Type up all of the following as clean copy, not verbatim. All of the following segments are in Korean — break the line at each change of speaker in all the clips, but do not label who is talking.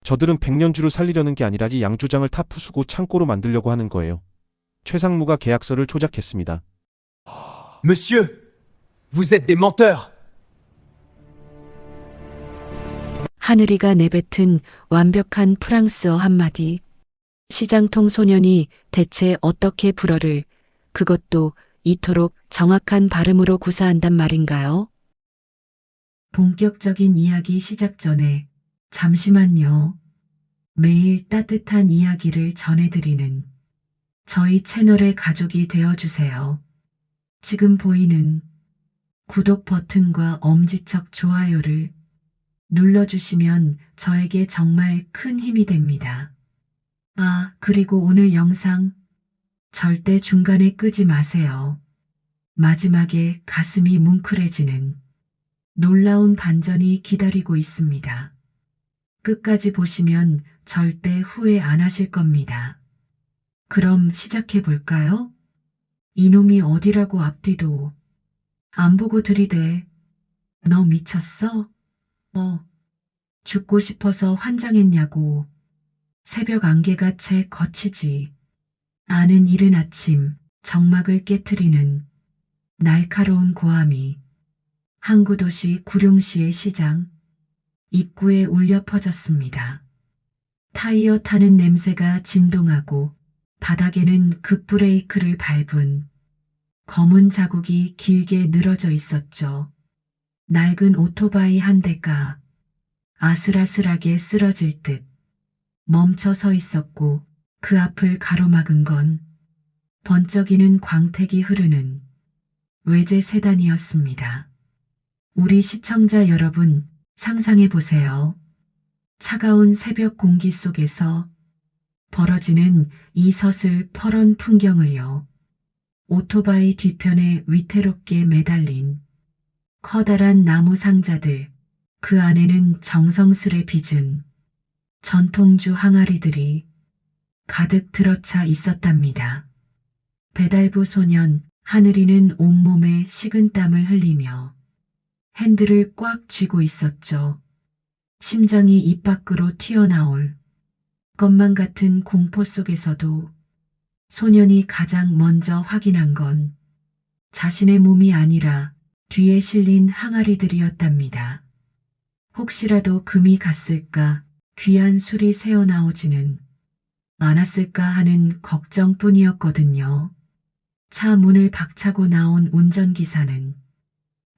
저들은 백년주를 살리려는 게 아니라 이 양조장을 다 부수고 창고로 만들려고 하는 거예요. 최상무가 계약서를 초작했습니다.
Monsieur, vous êtes des menteurs.
하늘이가 내뱉은 완벽한 프랑스어 한마디. 시장통 소년이 대체 어떻게 불어를 그것도 이토록 정확한 발음으로 구사한단 말인가요? 본격적인 이야기 시작 전에 잠시만요. 매일 따뜻한 이야기를 전해드리는 저희 채널의 가족이 되어주세요. 지금 보이는 구독 버튼과 엄지척 좋아요를 눌러주시면 저에게 정말 큰 힘이 됩니다. 아, 그리고 오늘 영상 절대 중간에 끄지 마세요. 마지막에 가슴이 뭉클해지는 놀라운 반전이 기다리고 있습니다. 끝까지 보시면 절대 후회 안 하실 겁니다. 그럼 시작해 볼까요? 이놈이 어디라고 앞뒤도 안 보고 들이대. 너 미쳤어? 죽고 싶어서 환장했냐고. 새벽 안개가 채 거치지 않은 이른 아침 정막을 깨트리는 날카로운 고함이 항구도시 구룡시의 시장 입구에 울려 퍼졌습니다. 타이어 타는 냄새가 진동하고 바닥에는 급브레이크를 밟은 검은 자국이 길게 늘어져 있었죠. 낡은 오토바이 한 대가 아슬아슬하게 쓰러질 듯 멈춰 서 있었고 그 앞을 가로막은 건 번쩍이는 광택이 흐르는 외제 세단이었습니다. 우리 시청자 여러분, 상상해 보세요. 차가운 새벽 공기 속에서 벌어지는 이 서슬퍼런 풍경을요. 오토바이 뒤편에 위태롭게 매달린 커다란 나무 상자들, 그 안에는 정성스레 빚은 전통주 항아리들이 가득 들어차 있었답니다. 배달부 소년 하늘이는 온몸에 식은땀을 흘리며 핸들을 꽉 쥐고 있었죠. 심장이 입 밖으로 튀어나올 것만 같은 공포 속에서도 소년이 가장 먼저 확인한 건 자신의 몸이 아니라 뒤에 실린 항아리들이었답니다. 혹시라도 금이 갔을까, 귀한 술이 새어나오지는 않았을까 하는 걱정뿐이었거든요. 차 문을 박차고 나온 운전기사는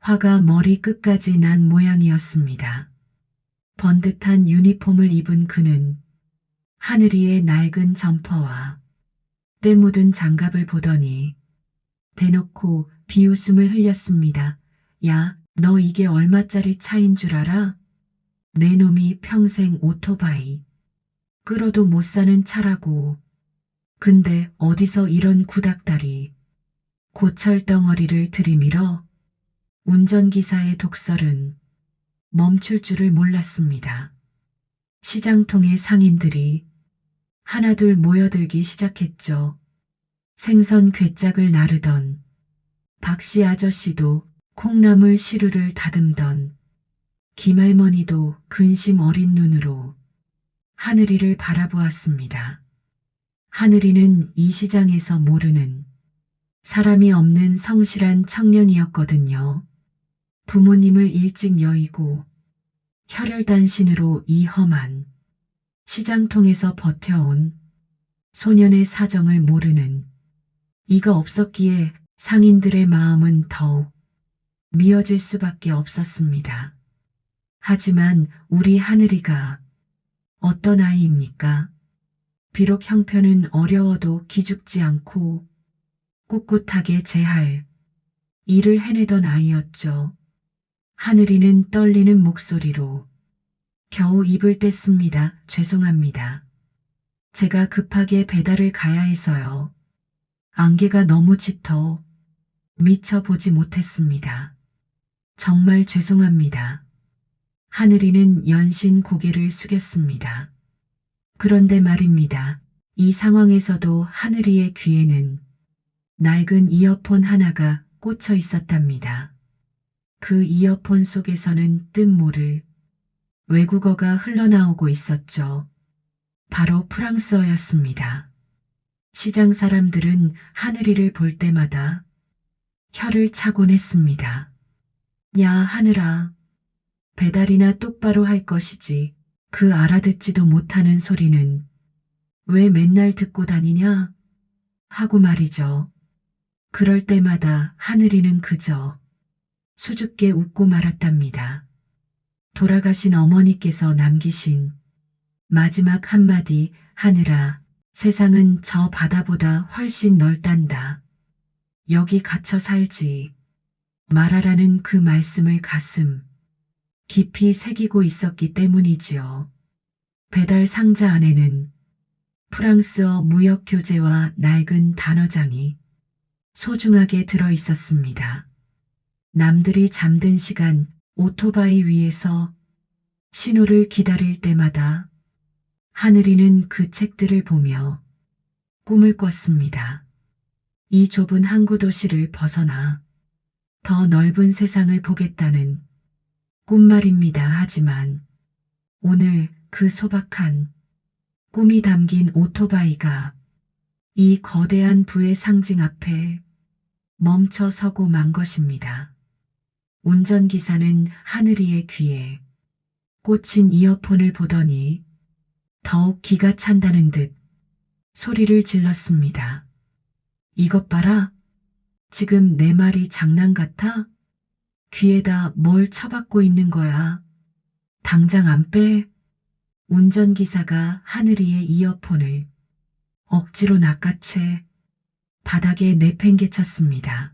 화가 머리 끝까지 난 모양이었습니다. 번듯한 유니폼을 입은 그는 하늘이의 낡은 점퍼와 때 묻은 장갑을 보더니 대놓고 비웃음을 흘렸습니다. 야, 너 이게 얼마짜리 차인 줄 알아? 내 놈이 평생 오토바이 끌어도 못 사는 차라고. 근데 어디서 이런 구닥다리 고철 덩어리를 들이밀어? 운전기사의 독설은 멈출 줄을 몰랐습니다. 시장통의 상인들이 하나둘 모여들기 시작했죠. 생선 괴짝을 나르던 박씨 아저씨도 콩나물 시루를 다듬던 김할머니도 근심 어린 눈으로 하늘이를 바라보았습니다. 하늘이는 이 시장에서 모르는 사람이 없는 성실한 청년이었거든요. 부모님을 일찍 여의고 혈혈단신으로 이 험한 시장통에서 버텨온 소년의 사정을 모르는 이가 없었기에 상인들의 마음은 더욱 미어질 수밖에 없었습니다. 하지만 우리 하늘이가 어떤 아이입니까? 비록 형편은 어려워도 기죽지 않고 꿋꿋하게 제할 일을 해내던 아이였죠. 하늘이는 떨리는 목소리로 겨우 입을 뗐습니다. 죄송합니다. 제가 급하게 배달을 가야 해서요. 안개가 너무 짙어 미처 보지 못했습니다. 정말 죄송합니다. 하늘이는 연신 고개를 숙였습니다. 그런데 말입니다. 이 상황에서도 하늘이의 귀에는 낡은 이어폰 하나가 꽂혀 있었답니다. 그 이어폰 속에서는 뜻 모를 외국어가 흘러나오고 있었죠. 바로 프랑스어였습니다. 시장 사람들은 하늘이를 볼 때마다 혀를 차곤 했습니다. 야, 하늘아. 배달이나 똑바로 할 것이지. 그 알아듣지도 못하는 소리는 왜 맨날 듣고 다니냐? 하고 말이죠. 그럴 때마다 하늘이는 그저 수줍게 웃고 말았답니다. 돌아가신 어머니께서 남기신 마지막 한마디, 하늘아, 세상은 저 바다보다 훨씬 넓단다. 여기 갇혀 살지 말아라는 그 말씀을 가슴 깊이 새기고 있었기 때문이지요. 배달 상자 안에는 프랑스어 무역 교재와 낡은 단어장이 소중하게 들어 있었습니다. 남들이 잠든 시간 오토바이 위에서 신호를 기다릴 때마다 하늘이는 그 책들을 보며 꿈을 꿨습니다. 이 좁은 항구 도시를 벗어나 더 넓은 세상을 보겠다는 꿈 말입니다. 하지만 오늘 그 소박한 꿈이 담긴 오토바이가 이 거대한 부의 상징 앞에 멈춰 서고 만 것입니다. 운전기사는 하늘이의 귀에 꽂힌 이어폰을 보더니 더욱 기가 찬다는 듯 소리를 질렀습니다. 이것 봐라. 지금 내 말이 장난 같아? 귀에다 뭘 쳐박고 있는 거야. 당장 안 빼. 운전기사가 하늘이의 이어폰을 억지로 낚아채 바닥에 내팽개쳤습니다.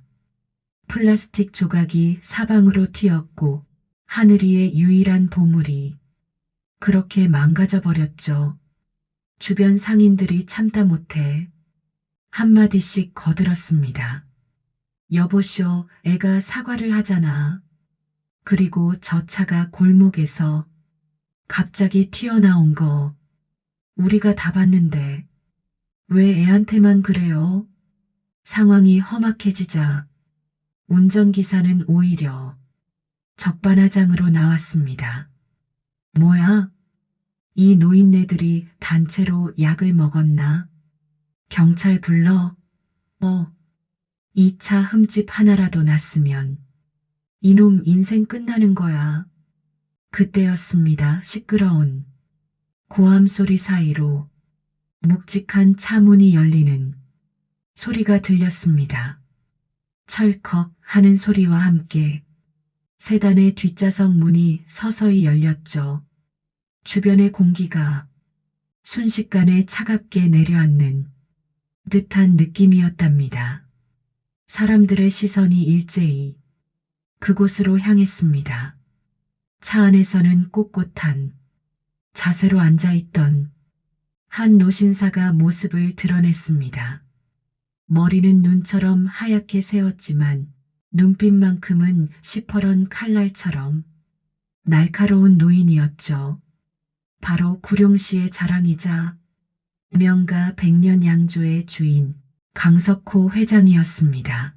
플라스틱 조각이 사방으로 튀었고 하늘이의 유일한 보물이 그렇게 망가져 버렸죠. 주변 상인들이 참다 못해 한마디씩 거들었습니다. 여보쇼, 애가 사과를 하잖아. 그리고 저 차가 골목에서 갑자기 튀어나온 거 우리가 다 봤는데 왜 애한테만 그래요? 상황이 험악해지자 운전기사는 오히려 적반하장으로 나왔습니다. 뭐야? 이 노인네들이 단체로 약을 먹었나? 경찰 불러? 이 차 흠집 하나라도 났으면 이놈 인생 끝나는 거야. 그때였습니다. 시끄러운 고함 소리 사이로 묵직한 차 문이 열리는 소리가 들렸습니다. 철컥 하는 소리와 함께 세단의 뒷좌석 문이 서서히 열렸죠. 주변의 공기가 순식간에 차갑게 내려앉는 듯한 느낌이었답니다. 사람들의 시선이 일제히 그곳으로 향했습니다. 차 안에서는 꼿꼿한 자세로 앉아있던 한 노신사가 모습을 드러냈습니다. 머리는 눈처럼 하얗게 새었지만 눈빛만큼은 시퍼런 칼날처럼 날카로운 노인이었죠. 바로 구룡시의 자랑이자 명가 백년양조의 주인 강석호 회장이었습니다.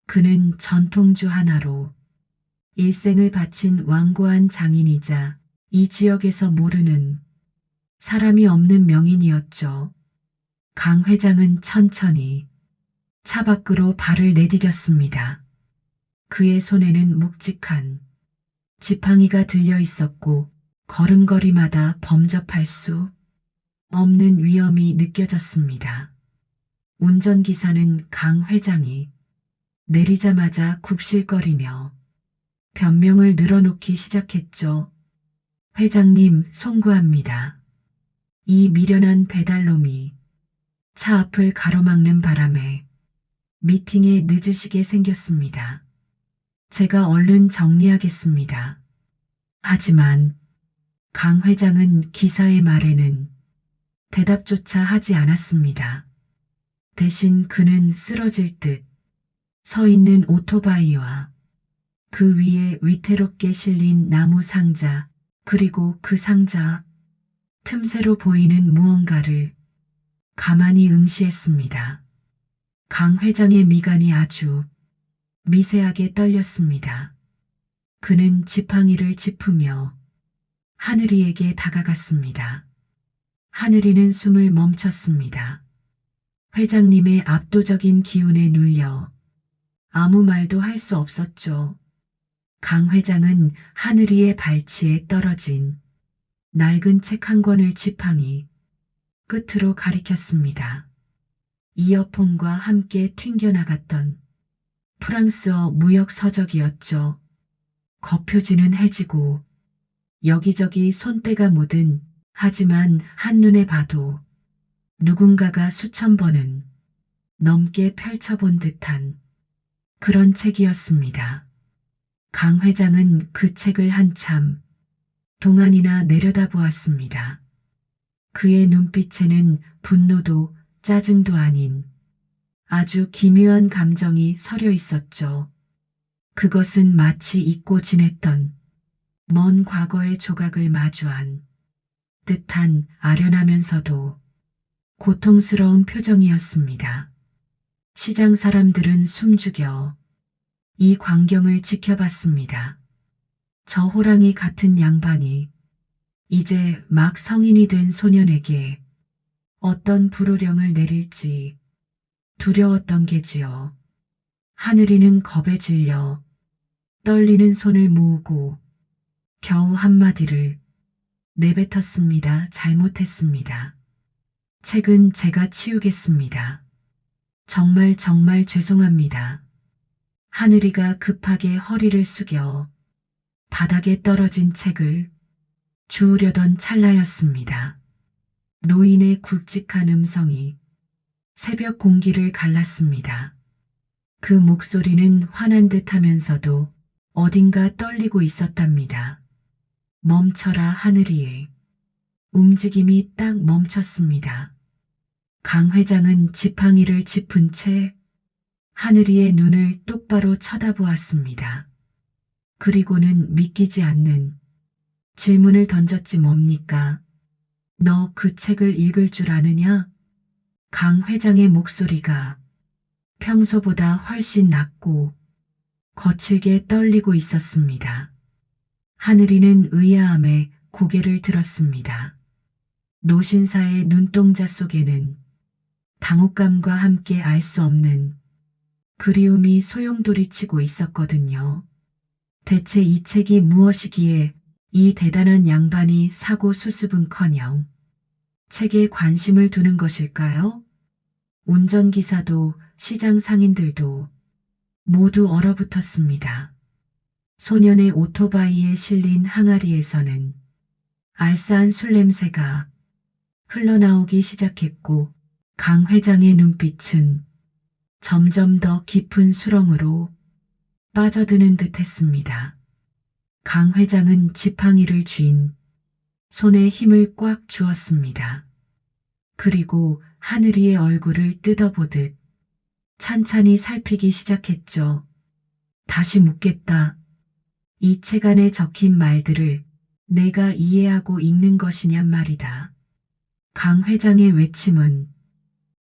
그는 전통주 하나로 일생을 바친 완고한 장인이자 이 지역에서 모르는 사람이 없는 명인이었죠. 강 회장은 천천히 차 밖으로 발을 내디뎠습니다. 그의 손에는 묵직한 지팡이가 들려 있었고 걸음걸이마다 범접할 수 없는 위험이 느껴졌습니다. 운전기사는 강 회장이 내리자마자 굽실거리며 변명을 늘어놓기 시작했죠. 회장님, 송구합니다. 이 미련한 배달놈이 차 앞을 가로막는 바람에 미팅에 늦으시게 생겼습니다. 제가 얼른 정리하겠습니다. 하지만 강 회장은 기사의 말에는 대답조차 하지 않았습니다. 대신 그는 쓰러질 듯 서 있는 오토바이와 그 위에 위태롭게 실린 나무 상자, 그리고 그 상자 틈새로 보이는 무언가를 가만히 응시했습니다. 강 회장의 미간이 아주 미세하게 떨렸습니다. 그는 지팡이를 짚으며 하늘이에게 다가갔습니다. 하늘이는 숨을 멈췄습니다. 회장님의 압도적인 기운에 눌려 아무 말도 할 수 없었죠. 강 회장은 하늘이의 발치에 떨어진 낡은 책 한 권을 지팡이 끝으로 가리켰습니다. 이어폰과 함께 튕겨나갔던 프랑스어 무역 서적이었죠. 겉표지는 해지고 여기저기 손때가 묻은, 하지만 한눈에 봐도 누군가가 수천 번은 넘게 펼쳐본 듯한 그런 책이었습니다. 강 회장은 그 책을 한참 동안이나 내려다보았습니다. 그의 눈빛에는 분노도 짜증도 아닌 아주 기묘한 감정이 서려 있었죠. 그것은 마치 잊고 지냈던 먼 과거의 조각을 마주한 듯한 아련하면서도 고통스러운 표정이었습니다. 시장 사람들은 숨죽여 이 광경을 지켜봤습니다. 저 호랑이 같은 양반이 이제 막 성인이 된 소년에게 어떤 불호령을 내릴지 두려웠던 게지요. 하늘이는 겁에 질려 떨리는 손을 모으고 겨우 한마디를 내뱉었습니다. 잘못했습니다. 책은 제가 치우겠습니다. 정말 죄송합니다. 하늘이가 급하게 허리를 숙여 바닥에 떨어진 책을 주우려던 찰나였습니다. 노인의 굵직한 음성이 새벽 공기를 갈랐습니다. 그 목소리는 화난 듯 하면서도 어딘가 떨리고 있었답니다. 멈춰라 하늘이에. 움직임이 딱 멈췄습니다. 강 회장은 지팡이를 짚은 채 하늘이의 눈을 똑바로 쳐다보았습니다. 그리고는 믿기지 않는 질문을 던졌지. 뭡니까? 너 그 책을 읽을 줄 아느냐? 강 회장의 목소리가 평소보다 훨씬 낮고 거칠게 떨리고 있었습니다. 하늘이는 의아함에 고개를 들었습니다. 노신사의 눈동자 속에는 당혹감과 함께 알 수 없는 그리움이 소용돌이치고 있었거든요. 대체 이 책이 무엇이기에 이 대단한 양반이 사고 수습은커녕 책에 관심을 두는 것일까요? 운전기사도 시장 상인들도 모두 얼어붙었습니다. 소년의 오토바이에 실린 항아리에서는 알싸한 술 냄새가 흘러나오기 시작했고 강 회장의 눈빛은 점점 더 깊은 수렁으로 빠져드는 듯 했습니다. 강 회장은 지팡이를 쥔 손에 힘을 꽉 주었습니다. 그리고 하늘이의 얼굴을 뜯어보듯 찬찬히 살피기 시작했죠. 다시 묻겠다. 이 책 안에 적힌 말들을 내가 이해하고 읽는 것이냔 말이다. 강 회장의 외침은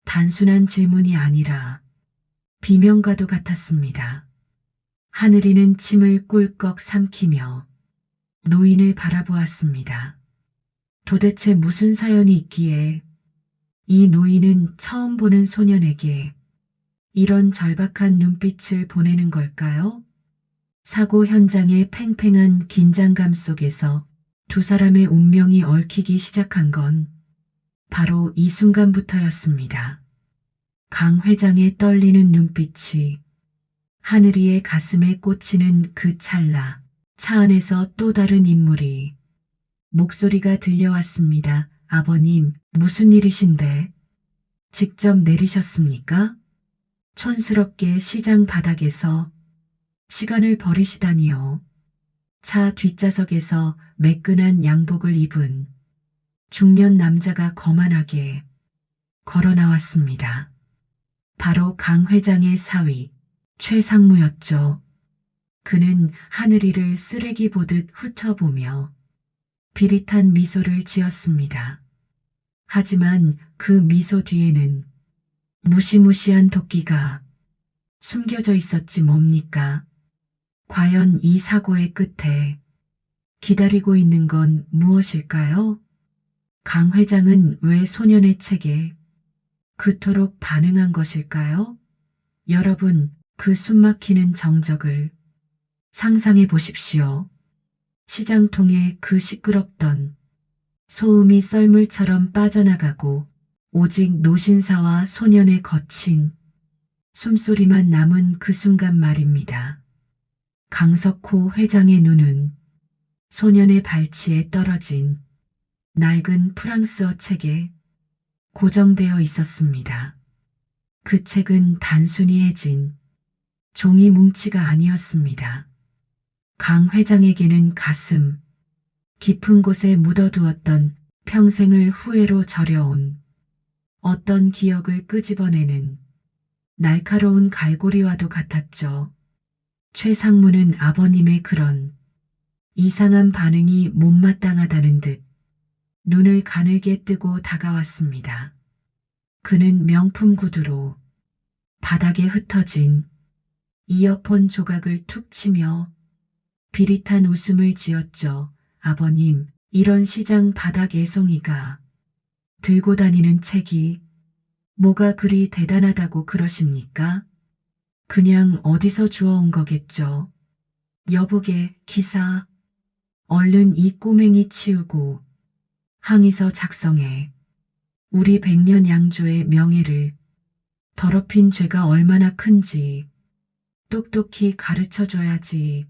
단순한 질문이 아니라 비명과도 같았습니다. 하늘이는 침을 꿀꺽 삼키며 노인을 바라보았습니다. 도대체 무슨 사연이 있기에 이 노인은 처음 보는 소년에게 이런 절박한 눈빛을 보내는 걸까요? 사고 현장의 팽팽한 긴장감 속에서 두 사람의 운명이 얽히기 시작한 건 바로 이 순간부터였습니다. 강 회장의 떨리는 눈빛이 하늘이의 가슴에 꽂히는 그 찰나, 차 안에서 또 다른 인물이 목소리가 들려왔습니다. 아버님, 무슨 일이신데? 직접 내리셨습니까? 촌스럽게 시장 바닥에서 시간을 버리시다니요. 차 뒷좌석에서 매끈한 양복을 입은 중년 남자가 거만하게 걸어 나왔습니다. 바로 강 회장의 사위 최상무였죠. 그는 하늘이를 쓰레기 보듯 훑어보며 비릿한 미소를 지었습니다. 하지만 그 미소 뒤에는 무시무시한 도끼가 숨겨져 있었지. 뭡니까? 과연 이 사고의 끝에 기다리고 있는 건 무엇일까요? 강 회장은 왜 소년의 책에 그토록 반응한 것일까요? 여러분, 그 숨막히는 정적을 상상해 보십시오. 시장통에 그 시끄럽던 소음이 썰물처럼 빠져나가고 오직 노신사와 소년의 거친 숨소리만 남은 그 순간 말입니다. 강석호 회장의 눈은 소년의 발치에 떨어진 낡은 프랑스어 책에 고정되어 있었습니다. 그 책은 단순히 해진 종이 뭉치가 아니었습니다. 강 회장에게는 가슴 깊은 곳에 묻어두었던 평생을 후회로 절여온 어떤 기억을 끄집어내는 날카로운 갈고리와도 같았죠. 최상무는 아버님의 그런 이상한 반응이 못마땅하다는 듯 눈을 가늘게 뜨고 다가왔습니다. 그는 명품 구두로 바닥에 흩어진 이어폰 조각을 툭 치며 비릿한 웃음을 지었죠. 아버님, 이런 시장 바닥 애송이가 들고 다니는 책이 뭐가 그리 대단하다고 그러십니까? 그냥 어디서 주워온 거겠죠. 여보게, 기사. 얼른 이 꼬맹이 치우고 항의서 작성해. 우리 백년 양조의 명예를 더럽힌 죄가 얼마나 큰지 똑똑히 가르쳐줘야지.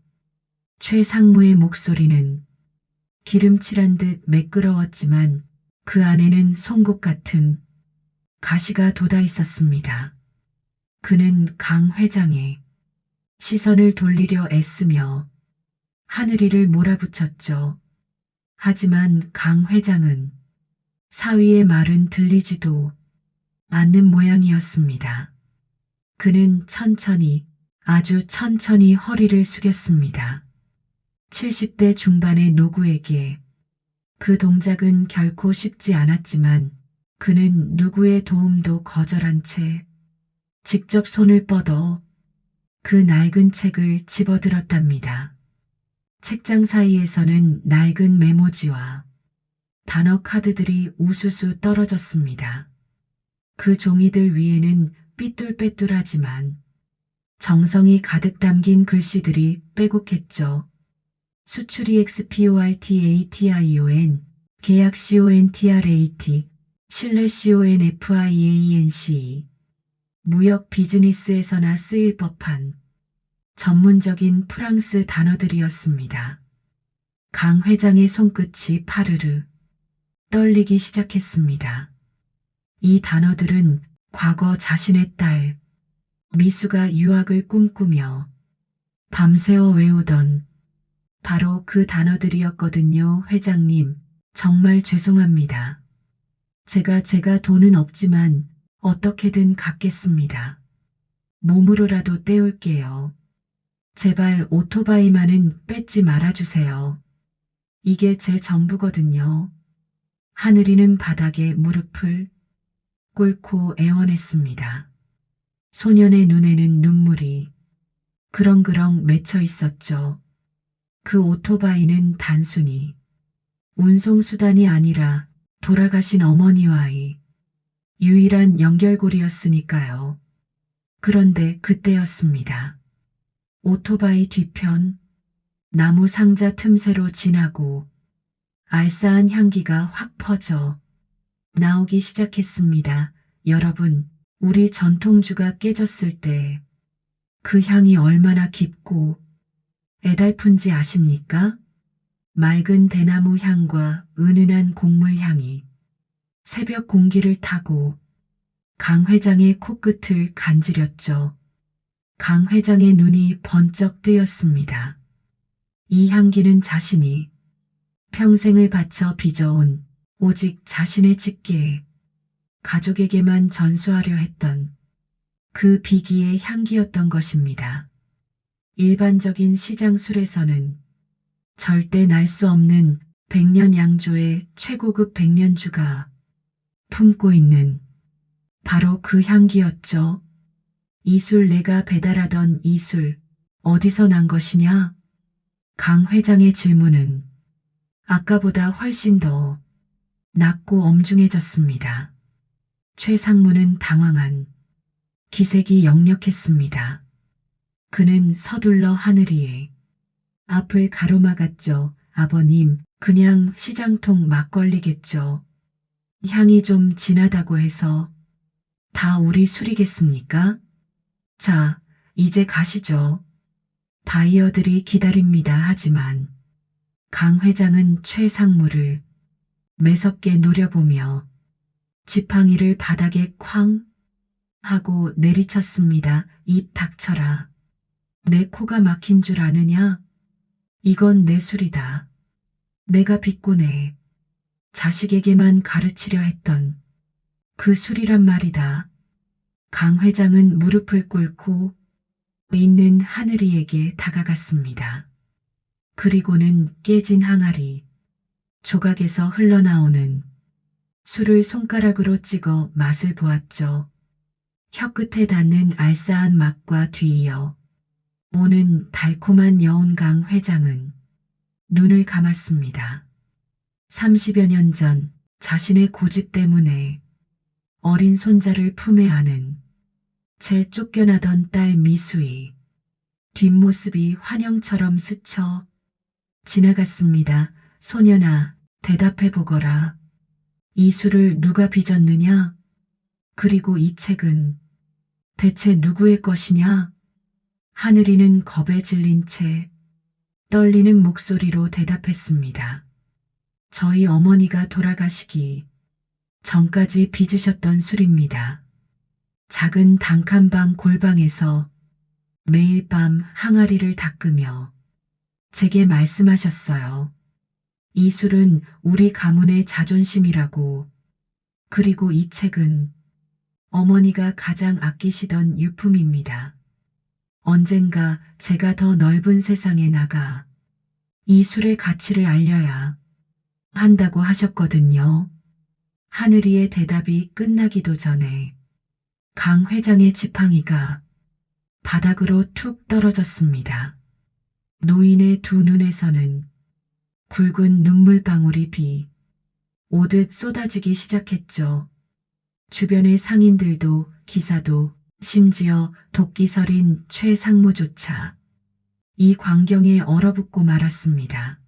최상무의 목소리는 기름칠한 듯 매끄러웠지만 그 안에는 송곳 같은 가시가 돋아 있었습니다. 그는 강 회장의 시선을 돌리려 애쓰며 하늘이를 몰아붙였죠. 하지만 강 회장은 사위의 말은 들리지도 않는 모양이었습니다. 그는 천천히, 아주 천천히 허리를 숙였습니다. 70대 중반의 노구에게 그 동작은 결코 쉽지 않았지만 그는 누구의 도움도 거절한 채 직접 손을 뻗어 그 낡은 책을 집어들었답니다. 책장 사이에서는 낡은 메모지와 단어 카드들이 우수수 떨어졌습니다. 그 종이들 위에는 삐뚤빼뚤하지만 정성이 가득 담긴 글씨들이 빼곡했죠. 수출이 exportation, 계약 contract, 신뢰 confiance, 무역 비즈니스에서나 쓰일 법한 전문적인 프랑스 단어들이었습니다. 강 회장의 손끝이 파르르 떨리기 시작했습니다. 이 단어들은 과거 자신의 딸 미수가 유학을 꿈꾸며 밤새워 외우던 바로 그 단어들이었거든요. 회장님, 정말 죄송합니다. 제가 돈은 없지만 어떻게든 갚겠습니다. 몸으로라도 때울게요. 제발 오토바이만은 뺏지 말아주세요. 이게 제 전부거든요. 하늘이는 바닥에 무릎을 꿇고 애원했습니다. 소년의 눈에는 눈물이 그렁그렁 맺혀 있었죠. 그 오토바이는 단순히 운송수단이 아니라 돌아가신 어머니와의 유일한 연결고리였으니까요. 그런데 그때였습니다. 오토바이 뒤편 나무 상자 틈새로 지나고 알싸한 향기가 확 퍼져 나오기 시작했습니다. 여러분, 우리 전통주가 깨졌을 때 그 향이 얼마나 깊고 애달픈지 아십니까? 맑은 대나무 향과 은은한 곡물 향이 새벽 공기를 타고 강 회장의 코끝을 간지렸죠. 강 회장의 눈이 번쩍 뜨였습니다. 이 향기는 자신이 평생을 바쳐 빚어온 오직 자신의 직계에 가족에게만 전수하려 했던 그 비기의 향기였던 것입니다. 일반적인 시장 술에서는 절대 날 수 없는 백년 양조의 최고급 백년주가 품고 있는 바로 그 향기였죠. 이 술 내가 배달하던 이 술 어디서 난 것이냐? 강 회장의 질문은 아까보다 훨씬 더 낮고 엄중해졌습니다. 최상무는 당황한 기색이 역력했습니다. 그는 서둘러 하늘이의 앞을 가로막았죠. 아버님, 그냥 시장통 막걸리겠죠. 향이 좀 진하다고 해서 다 우리 술이겠습니까? 자, 이제 가시죠. 바이어들이 기다립니다. 하지만 강 회장은 최상무를 매섭게 노려보며 지팡이를 바닥에 쾅 하고 내리쳤습니다. 입 닥쳐라. 내 코가 막힌 줄 아느냐? 이건 내 술이다. 내가 빚고내 자식에게만 가르치려 했던 그 술이란 말이다. 강 회장은 무릎을 꿇고 있는 하늘이에게 다가갔습니다. 그리고는 깨진 항아리 조각에서 흘러나오는 술을 손가락으로 찍어 맛을 보았죠. 혀끝에 닿는 알싸한 맛과 뒤이어 오는 달콤한 여운. 강 회장은 눈을 감았습니다. 30여 년 전 자신의 고집 때문에 어린 손자를 품에 안은 채 쫓겨나던 딸 미수의 뒷모습이 환영처럼 스쳐 지나갔습니다. 소년아, 대답해 보거라. 이 술을 누가 빚었느냐? 그리고 이 책은 대체 누구의 것이냐? 하늘이는 겁에 질린 채 떨리는 목소리로 대답했습니다. 저희 어머니가 돌아가시기 전까지 빚으셨던 술입니다. 작은 단칸방 골방에서 매일 밤 항아리를 닦으며 제게 말씀하셨어요. 이 술은 우리 가문의 자존심이라고. 그리고 이 책은 어머니가 가장 아끼시던 유품입니다. 언젠가 제가 더 넓은 세상에 나가 이 술의 가치를 알려야 한다고 하셨거든요. 하늘이의 대답이 끝나기도 전에 강 회장의 지팡이가 바닥으로 툭 떨어졌습니다. 노인의 두 눈에서는 굵은 눈물방울이 비 오듯 쏟아지기 시작했죠. 주변의 상인들도 기사도 심지어 도끼설인 최상무조차 이 광경에 얼어붙고 말았습니다.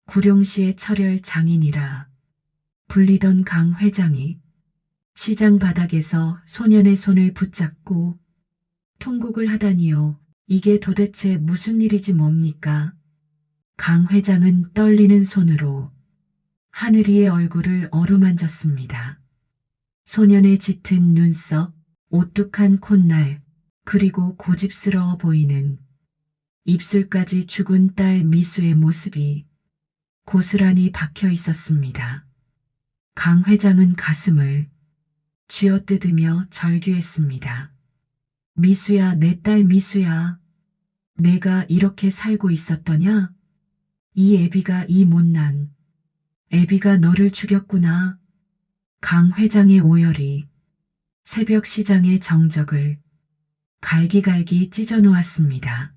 구룡시의 철혈 장인이라 불리던 강 회장이 시장 바닥에서 소년의 손을 붙잡고 통곡을 하다니요. 이게 도대체 무슨 일이지 뭡니까? 강 회장은 떨리는 손으로 하늘이의 얼굴을 어루만졌습니다. 소년의 짙은 눈썹, 오뚝한 콧날, 그리고 고집스러워 보이는 입술까지 죽은 딸 미수의 모습이 고스란히 박혀 있었습니다. 강 회장은 가슴을 쥐어뜯으며 절규했습니다. 미수야, 내 딸 미수야. 내가 이렇게 살고 있었더냐? 이 애비가, 이 못난 애비가 너를 죽였구나. 강 회장의 오열이 새벽 시장의 정적을 갈기갈기 찢어놓았습니다.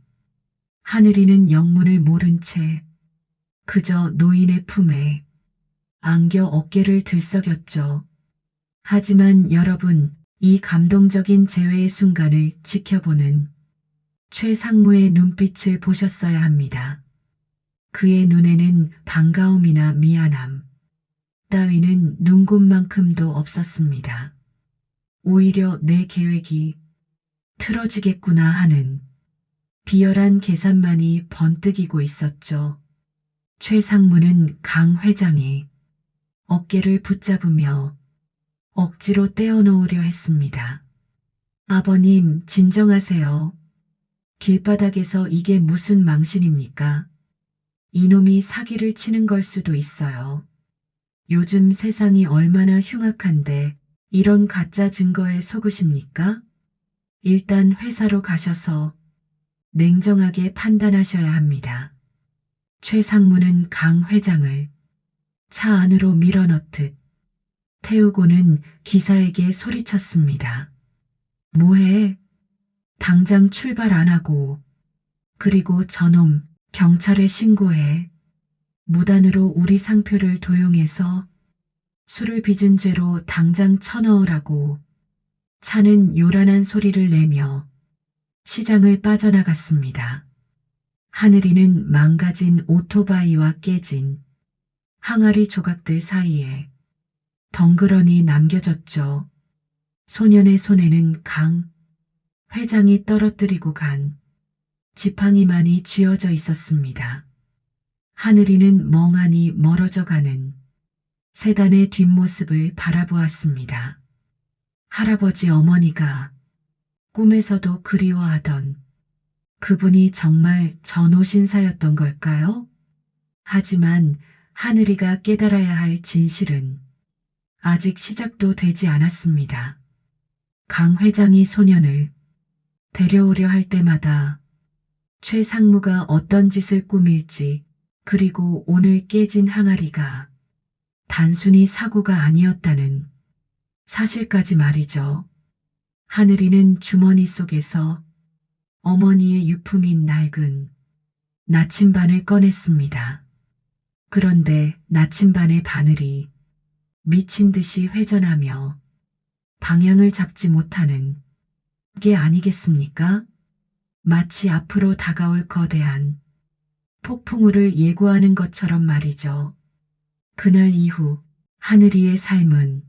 하늘이는 영문을 모른 채 그저 노인의 품에 안겨 어깨를 들썩였죠. 하지만 여러분, 이 감동적인 재회의 순간을 지켜보는 최상무의 눈빛을 보셨어야 합니다. 그의 눈에는 반가움이나 미안함 따위는 눈곱만큼도 없었습니다. 오히려 내 계획이 틀어지겠구나 하는 비열한 계산만이 번뜩이고 있었죠. 최상무는 강 회장의 어깨를 붙잡으며 억지로 떼어놓으려 했습니다. 아버님, 진정하세요. 길바닥에서 이게 무슨 망신입니까? 이놈이 사기를 치는 걸 수도 있어요. 요즘 세상이 얼마나 흉악한데 이런 가짜 증거에 속으십니까? 일단 회사로 가셔서 냉정하게 판단하셔야 합니다. 최상무는 강 회장을 차 안으로 밀어넣듯 태우고는 기사에게 소리쳤습니다. 뭐해? 당장 출발 안 하고. 그리고 저놈 경찰에 신고해. 무단으로 우리 상표를 도용해서 술을 빚은 죄로 당장 쳐넣으라고 차는 요란한 소리를 내며 시장을 빠져나갔습니다. 하늘이는 망가진 오토바이와 깨진 항아리 조각들 사이에 덩그러니 남겨졌죠. 소년의 손에는 강 회장이 떨어뜨리고 간 지팡이만이 쥐어져 있었습니다. 하늘이는 멍하니 멀어져 가는 세단의 뒷모습을 바라보았습니다. 할아버지 어머니가 꿈에서도 그리워하던 그분이 정말 전호신사였던 걸까요? 하지만 하늘이가 깨달아야 할 진실은 아직 시작도 되지 않았습니다. 강 회장이 소년을 데려오려 할 때마다 최 상무가 어떤 짓을 꾸밀지, 그리고 오늘 깨진 항아리가 단순히 사고가 아니었다는 사실까지 말이죠. 하늘이는 주머니 속에서 어머니의 유품인 낡은 나침반을 꺼냈습니다. 그런데 나침반의 바늘이 미친 듯이 회전하며 방향을 잡지 못하는 게 아니겠습니까? 마치 앞으로 다가올 거대한 폭풍우를 예고하는 것처럼 말이죠. 그날 이후 하늘이의 삶은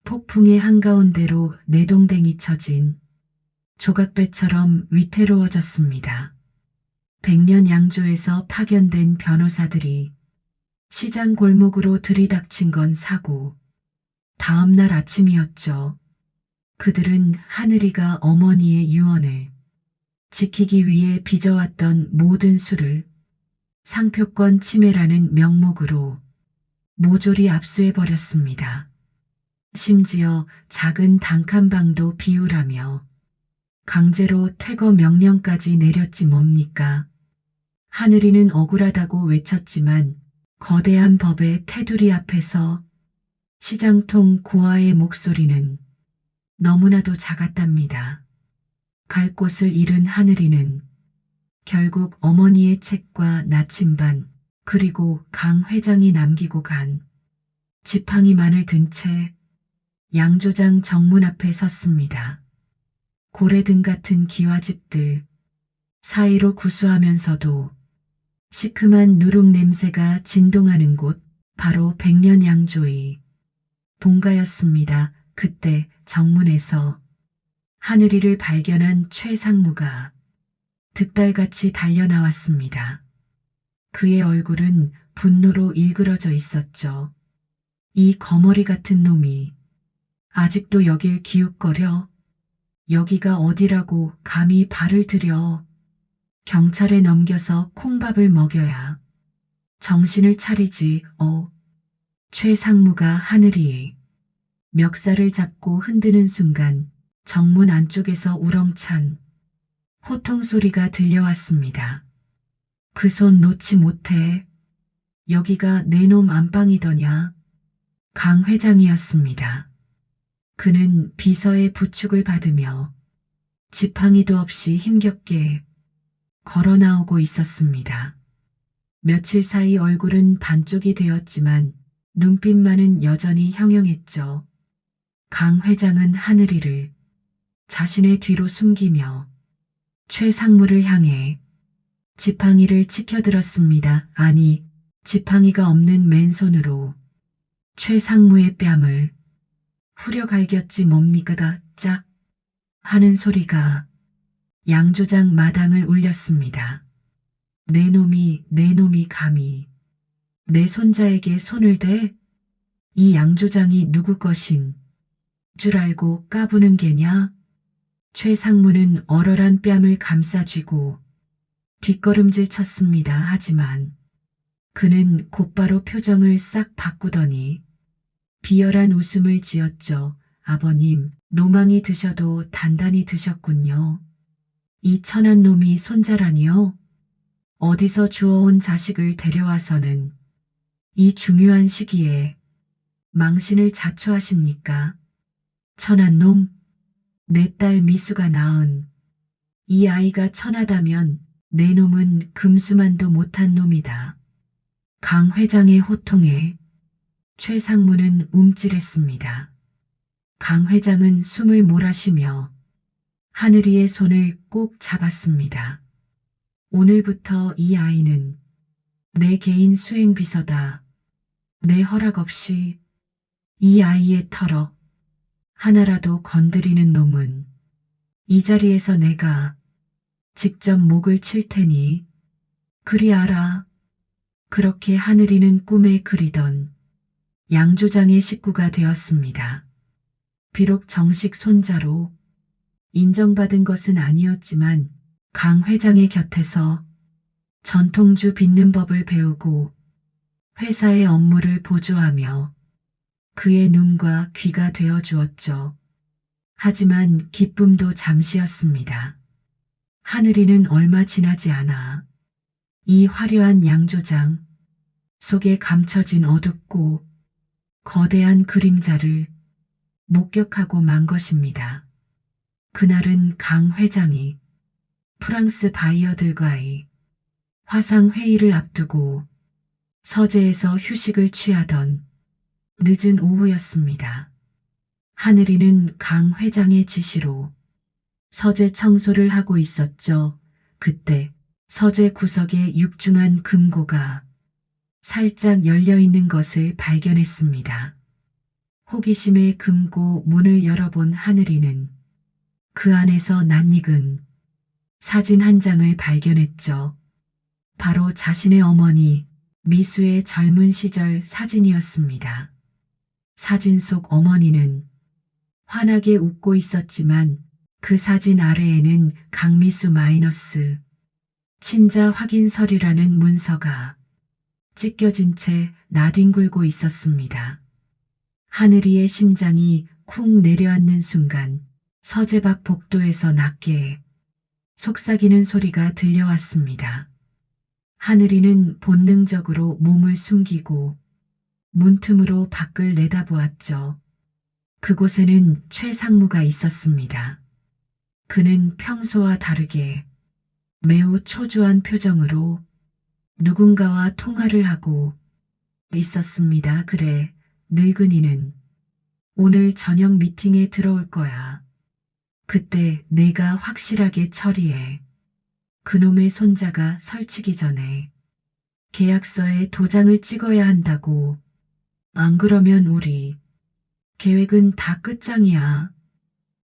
폭풍의 한가운데로 내동댕이 쳐진 조각배처럼 위태로워졌습니다. 백년 양조에서 파견된 변호사들이 시장 골목으로 들이닥친 건 사고 다음 날 아침이었죠. 그들은 하늘이가 어머니의 유언을 지키기 위해 빚어왔던 모든 수를 상표권 침해라는 명목으로 모조리 압수해버렸습니다. 심지어 작은 단칸방도 비우라며 강제로 퇴거 명령까지 내렸지 뭡니까? 하늘이는 억울하다고 외쳤지만 거대한 법의 테두리 앞에서 시장통 고아의 목소리는 너무나도 작았답니다. 갈 곳을 잃은 하늘이는 결국 어머니의 책과 나침반, 그리고 강 회장이 남기고 간 지팡이만을 든 채 양조장 정문 앞에 섰습니다. 고래등 같은 기와집들 사이로 구수하면서도 시큼한 누룩 냄새가 진동하는 곳, 바로 백년 양조의 본가였습니다. 그때 정문에서 하늘이를 발견한 최 상무가 득달같이 달려나왔습니다. 그의 얼굴은 분노로 일그러져 있었죠. 이 거머리 같은 놈이 아직도 여길 기웃거려? 여기가 어디라고 감히 발을 들여? 경찰에 넘겨서 콩밥을 먹여야 정신을 차리지. 최 상무가 하늘이의 멱살을 잡고 흔드는 순간 정문 안쪽에서 우렁찬 호통 소리가 들려왔습니다. 그 손 놓지 못해. 여기가 내 놈 안방이더냐? 강 회장이었습니다. 그는 비서의 부축을 받으며 지팡이도 없이 힘겹게 걸어 나오고 있었습니다. 며칠 사이 얼굴은 반쪽이 되었지만 눈빛만은 여전히 형형했죠. 강 회장은 하늘이를 자신의 뒤로 숨기며 최 상무를 향해 지팡이를 치켜들었습니다. 아니, 지팡이가 없는 맨손으로 최 상무의 뺨을 후려갈겼지 뭡니까? 짝 하는 소리가 양조장 마당을 울렸습니다. 내 놈이 감히 내 손자에게 손을 대? 이 양조장이 누구 것인 줄 알고 까부는 게냐? 최 상무는 얼얼한 뺨을 감싸쥐고 뒷걸음질 쳤습니다. 하지만 그는 곧바로 표정을 싹 바꾸더니 비열한 웃음을 지었죠. 아버님, 노망이 드셔도 단단히 드셨군요. 이 천한 놈이 손자라니요? 어디서 주워온 자식을 데려와서는 이 중요한 시기에 망신을 자초하십니까? 천한 놈, 내 딸 미수가 낳은 이 아이가 천하다면 내 놈은 금수만도 못한 놈이다. 강 회장의 호통에 최 상무는 움찔했습니다. 강 회장은 숨을 몰아쉬며 하늘이의 손을 꼭 잡았습니다. 오늘부터 이 아이는 내 개인 수행비서다. 내 허락 없이 이 아이의 털어 하나라도 건드리는 놈은 이 자리에서 내가 직접 목을 칠 테니 그리 알아. 그렇게 하늘이는 꿈에 그리던 양조장의 식구가 되었습니다. 비록 정식 손자로 인정받은 것은 아니었지만 강 회장의 곁에서 전통주 빚는 법을 배우고 회사의 업무를 보조하며 그의 눈과 귀가 되어 주었죠. 하지만 기쁨도 잠시였습니다. 하늘이는 얼마 지나지 않아 이 화려한 양조장 속에 감춰진 어둡고 거대한 그림자를 목격하고 만 것입니다. 그날은 강 회장이 프랑스 바이어들과의 화상 회의를 앞두고 서재에서 휴식을 취하던 늦은 오후였습니다. 하늘이는 강 회장의 지시로 서재 청소를 하고 있었죠. 그때 서재 구석에 육중한 금고가 살짝 열려있는 것을 발견했습니다. 호기심에 금고 문을 열어본 하늘이는 그 안에서 낯익은 사진 한 장을 발견했죠. 바로 자신의 어머니 미수의 젊은 시절 사진이었습니다. 사진 속 어머니는 환하게 웃고 있었지만 그 사진 아래에는 강미수 마이너스 친자 확인 서류라는 문서가 찢겨진 채 나뒹굴고 있었습니다. 하늘이의 심장이 쿵 내려앉는 순간 서재 밖 복도에서 낮게 속삭이는 소리가 들려왔습니다. 하늘이는 본능적으로 몸을 숨기고 문틈으로 밖을 내다보았죠. 그곳에는 최 상무가 있었습니다. 그는 평소와 다르게 매우 초조한 표정으로 누군가와 통화를 하고 있었습니다. 그래, 늙은이는 오늘 저녁 미팅에 들어올 거야. 그때 내가 확실하게 처리해. 그놈의 손자가 설치기 전에 계약서에 도장을 찍어야 한다고. 안 그러면 우리 계획은 다 끝장이야.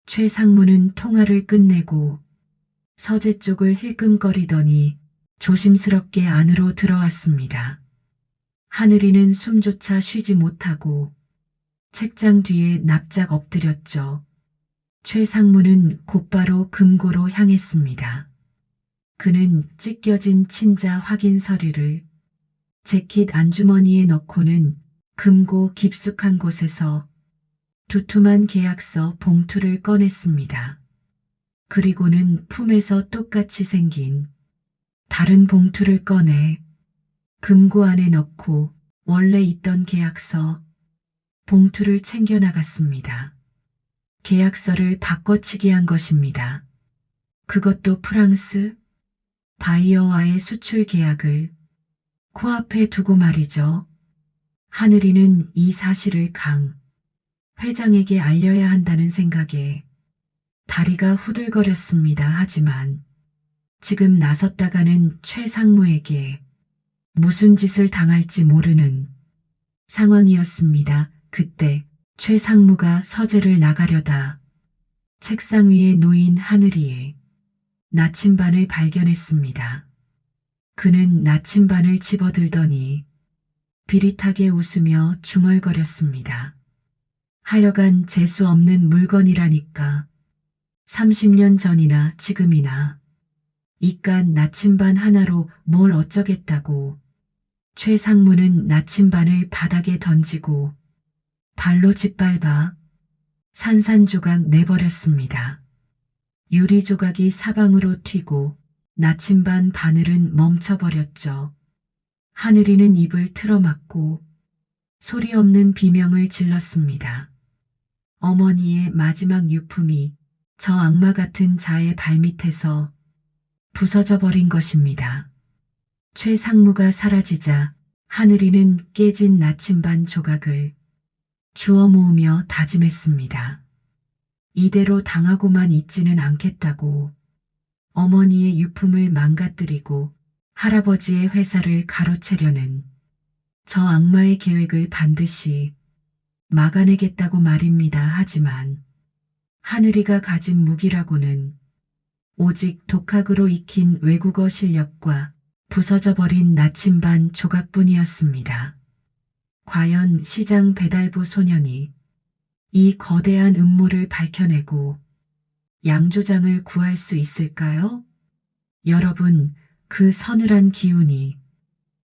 최 상무는 통화를 끝내고 서재 쪽을 힐끔거리더니 조심스럽게 안으로 들어왔습니다. 하늘이는 숨조차 쉬지 못하고 책장 뒤에 납작 엎드렸죠. 최 상무는 곧바로 금고로 향했습니다. 그는 찢겨진 친자 확인 서류를 재킷 안주머니에 넣고는 금고 깊숙한 곳에서 두툼한 계약서 봉투를 꺼냈습니다. 그리고는 품에서 똑같이 생긴 다른 봉투를 꺼내 금고 안에 넣고 원래 있던 계약서 봉투를 챙겨 나갔습니다. 계약서를 바꿔치기 한 것입니다. 그것도 프랑스 바이어와의 수출 계약을 코앞에 두고 말이죠. 하늘이는 이 사실을 강 회장에게 알려야 한다는 생각에 다리가 후들거렸습니다. 하지만 지금 나섰다가는 최 상무에게 무슨 짓을 당할지 모르는 상황이었습니다. 그때 최 상무가 서재를 나가려다 책상 위에 놓인 하늘이의 나침반을 발견했습니다. 그는 나침반을 집어들더니 비릿하게 웃으며 중얼거렸습니다. 하여간 재수 없는 물건이라니까. 30년 전이나 지금이나 이깟 나침반 하나로 뭘 어쩌겠다고. 최 상무는 나침반을 바닥에 던지고 발로 짓밟아 산산조각 내버렸습니다. 유리 조각이 사방으로 튀고 나침반 바늘은 멈춰버렸죠. 하늘이는 입을 틀어막고 소리 없는 비명을 질렀습니다. 어머니의 마지막 유품이 저 악마 같은 자의 발밑에서 부서져 버린 것입니다. 최 상무가 사라지자 하늘이는 깨진 나침반 조각을 주워 모으며 다짐했습니다. 이대로 당하고만 있지는 않겠다고. 어머니의 유품을 망가뜨리고 할아버지의 회사를 가로채려는 저 악마의 계획을 반드시 막아내겠다고 말입니다. 하지만 하늘이가 가진 무기라고는 오직 독학으로 익힌 외국어 실력과 부서져 버린 나침반 조각뿐이었습니다. 과연 시장 배달부 소년이 이 거대한 음모를 밝혀내고 양조장을 구할 수 있을까요? 여러분, 그 서늘한 기운이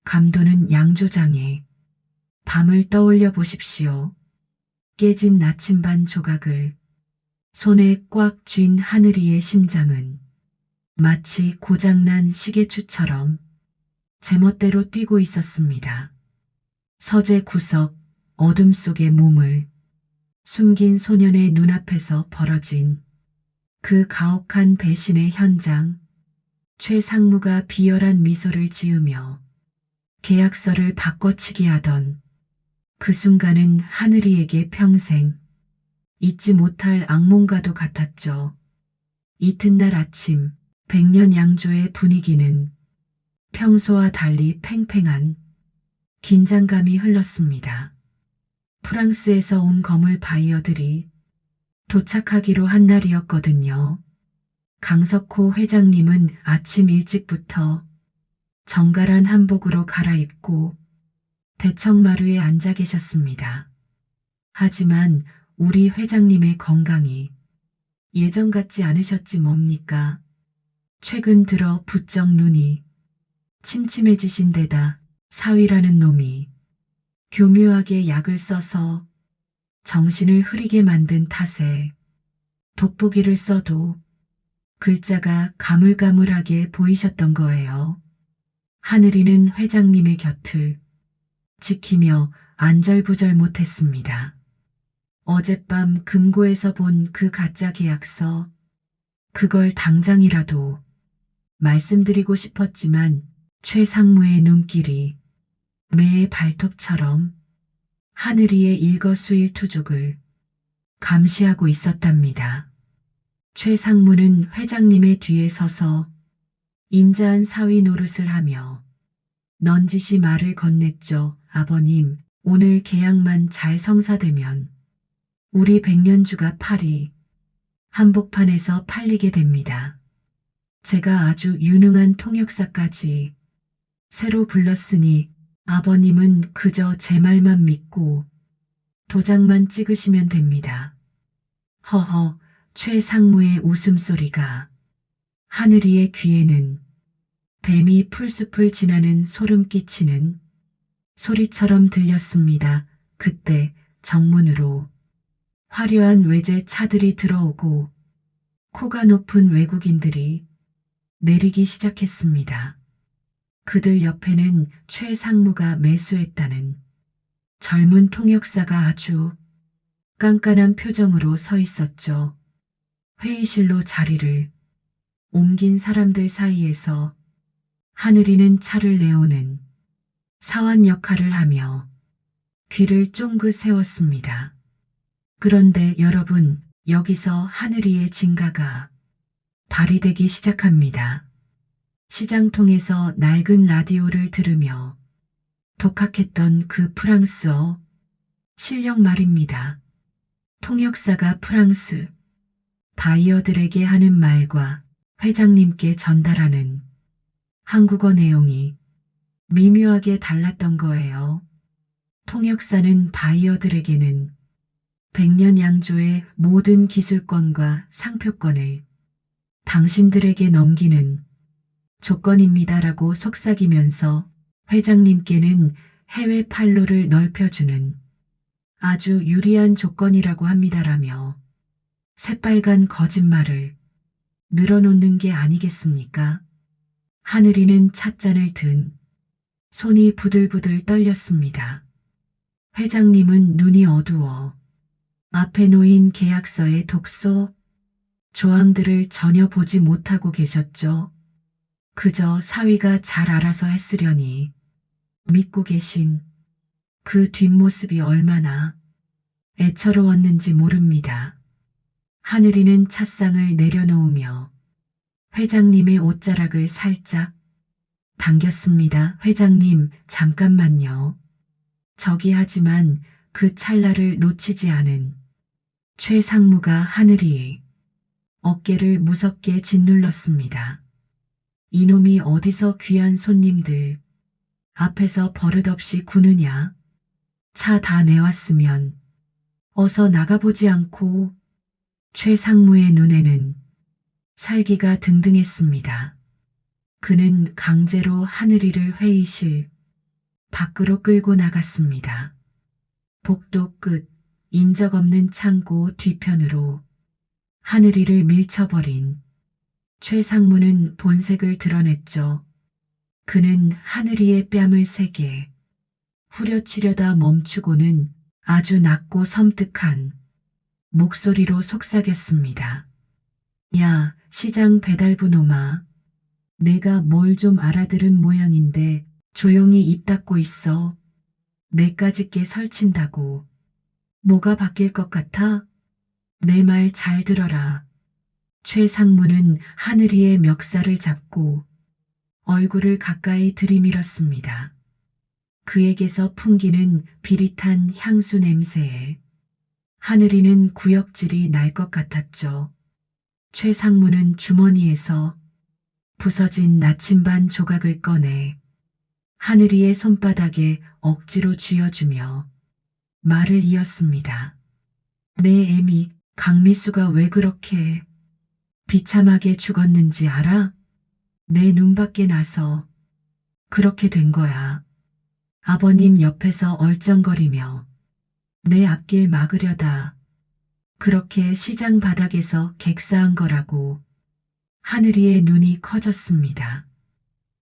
감도는 양조장에 밤을 떠올려 보십시오. 깨진 나침반 조각을 손에 꽉 쥔 하늘이의 심장은 마치 고장난 시계추처럼 제멋대로 뛰고 있었습니다. 서재 구석 어둠 속의 몸을 숨긴 소년의 눈앞에서 벌어진 그 가혹한 배신의 현장, 최상무가 비열한 미소를 지으며 계약서를 바꿔치기 하던 그 순간은 하늘이에게 평생 잊지 못할 악몽과도 같았죠. 이튿날 아침 백년양조의 분위기는 평소와 달리 팽팽한 긴장감이 흘렀습니다. 프랑스에서 온 거물 바이어들이 도착하기로 한 날이었거든요. 강석호 회장님은 아침 일찍부터 정갈한 한복으로 갈아입고 대청마루에 앉아 계셨습니다. 하지만 우리 회장님의 건강이 예전 같지 않으셨지 뭡니까? 최근 들어 부쩍 눈이 침침해지신 데다 사위라는 놈이 교묘하게 약을 써서 정신을 흐리게 만든 탓에 돋보기를 써도 글자가 가물가물하게 보이셨던 거예요. 하늘이는 회장님의 곁을 지키며 안절부절 못했습니다. 어젯밤 금고에서 본 그 가짜 계약서, 그걸 당장이라도 말씀드리고 싶었지만 최상무의 눈길이 매의 발톱처럼 하늘이의 일거수일투족을 감시하고 있었답니다. 최상무는 회장님의 뒤에 서서 인자한 사위 노릇을 하며 넌지시 말을 건넸죠. 아버님, 오늘 계약만 잘 성사되면 우리 백년주가 팔이 한복판에서 팔리게 됩니다. 제가 아주 유능한 통역사까지 새로 불렀으니 아버님은 그저 제 말만 믿고 도장만 찍으시면 됩니다. 허허, 최상무의 웃음소리가 하늘이의 귀에는 뱀이 풀숲을 지나는 소름 끼치는 소리처럼 들렸습니다. 그때 정문으로 화려한 외제 차들이 들어오고 코가 높은 외국인들이 내리기 시작했습니다. 그들 옆에는 최상무가 매수했다는 젊은 통역사가 아주 깐깐한 표정으로 서 있었죠. 회의실로 자리를 옮긴 사람들 사이에서 하늘이는 차를 내오는 사원 역할을 하며 귀를 쫑긋 세웠습니다. 그런데 여러분, 여기서 하늘이의 진가가 발휘되기 시작합니다. 시장통에서 낡은 라디오를 들으며 독학했던 그 프랑스어 실력 말입니다. 통역사가 프랑스 바이어들에게 하는 말과 회장님께 전달하는 한국어 내용이 미묘하게 달랐던 거예요. 통역사는 바이어들에게는 백년양조의 모든 기술권과 상표권을 당신들에게 넘기는 조건입니다라고 속삭이면서 회장님께는 해외 판로를 넓혀주는 아주 유리한 조건이라고 합니다라며 새빨간 거짓말을 늘어놓는 게 아니겠습니까? 하늘이는 찻잔을 든 손이 부들부들 떨렸습니다. 회장님은 눈이 어두워 앞에 놓인 계약서의 독소 조항들을 전혀 보지 못하고 계셨죠. 그저 사위가 잘 알아서 했으려니 믿고 계신 그 뒷모습이 얼마나 애처로웠는지 모릅니다. 하늘이는 찻상을 내려놓으며 회장님의 옷자락을 살짝 당겼습니다. 회장님, 잠깐만요. 저기 하지만 그 찰나를 놓치지 않은 최 상무가 하늘이의 어깨를 무섭게 짓눌렀습니다. 이놈이 어디서 귀한 손님들 앞에서 버릇없이 구느냐. 차 다 내왔으면 어서 나가보지 않고. 최 상무의 눈에는 살기가 등등했습니다. 그는 강제로 하늘이를 회의실 밖으로 끌고 나갔습니다. 복도 끝 인적 없는 창고 뒤편으로 하늘이를 밀쳐버린 최 상무는 본색을 드러냈죠. 그는 하늘이의 뺨을 세게 후려치려다 멈추고는 아주 낮고 섬뜩한 목소리로 속삭였습니다. 야, 시장 배달부 놈아. 내가 뭘 좀 알아들은 모양인데 조용히 입 닫고 있어. 내까지 께 설친다고. 뭐가 바뀔 것 같아? 내 말 잘 들어라. 최 상무는 하늘이의 멱살을 잡고 얼굴을 가까이 들이밀었습니다. 그에게서 풍기는 비릿한 향수 냄새에 하늘이는 구역질이 날 것 같았죠. 최 상무는 주머니에서 부서진 나침반 조각을 꺼내 하늘이의 손바닥에 억지로 쥐어주며 말을 이었습니다. 내 애미 강미수가 왜 그렇게 비참하게 죽었는지 알아? 내 눈밖에 나서 그렇게 된 거야. 아버님 옆에서 얼쩡거리며 내 앞길 막으려다 그렇게 시장 바닥에서 객사한 거라고. 하늘이의 눈이 커졌습니다.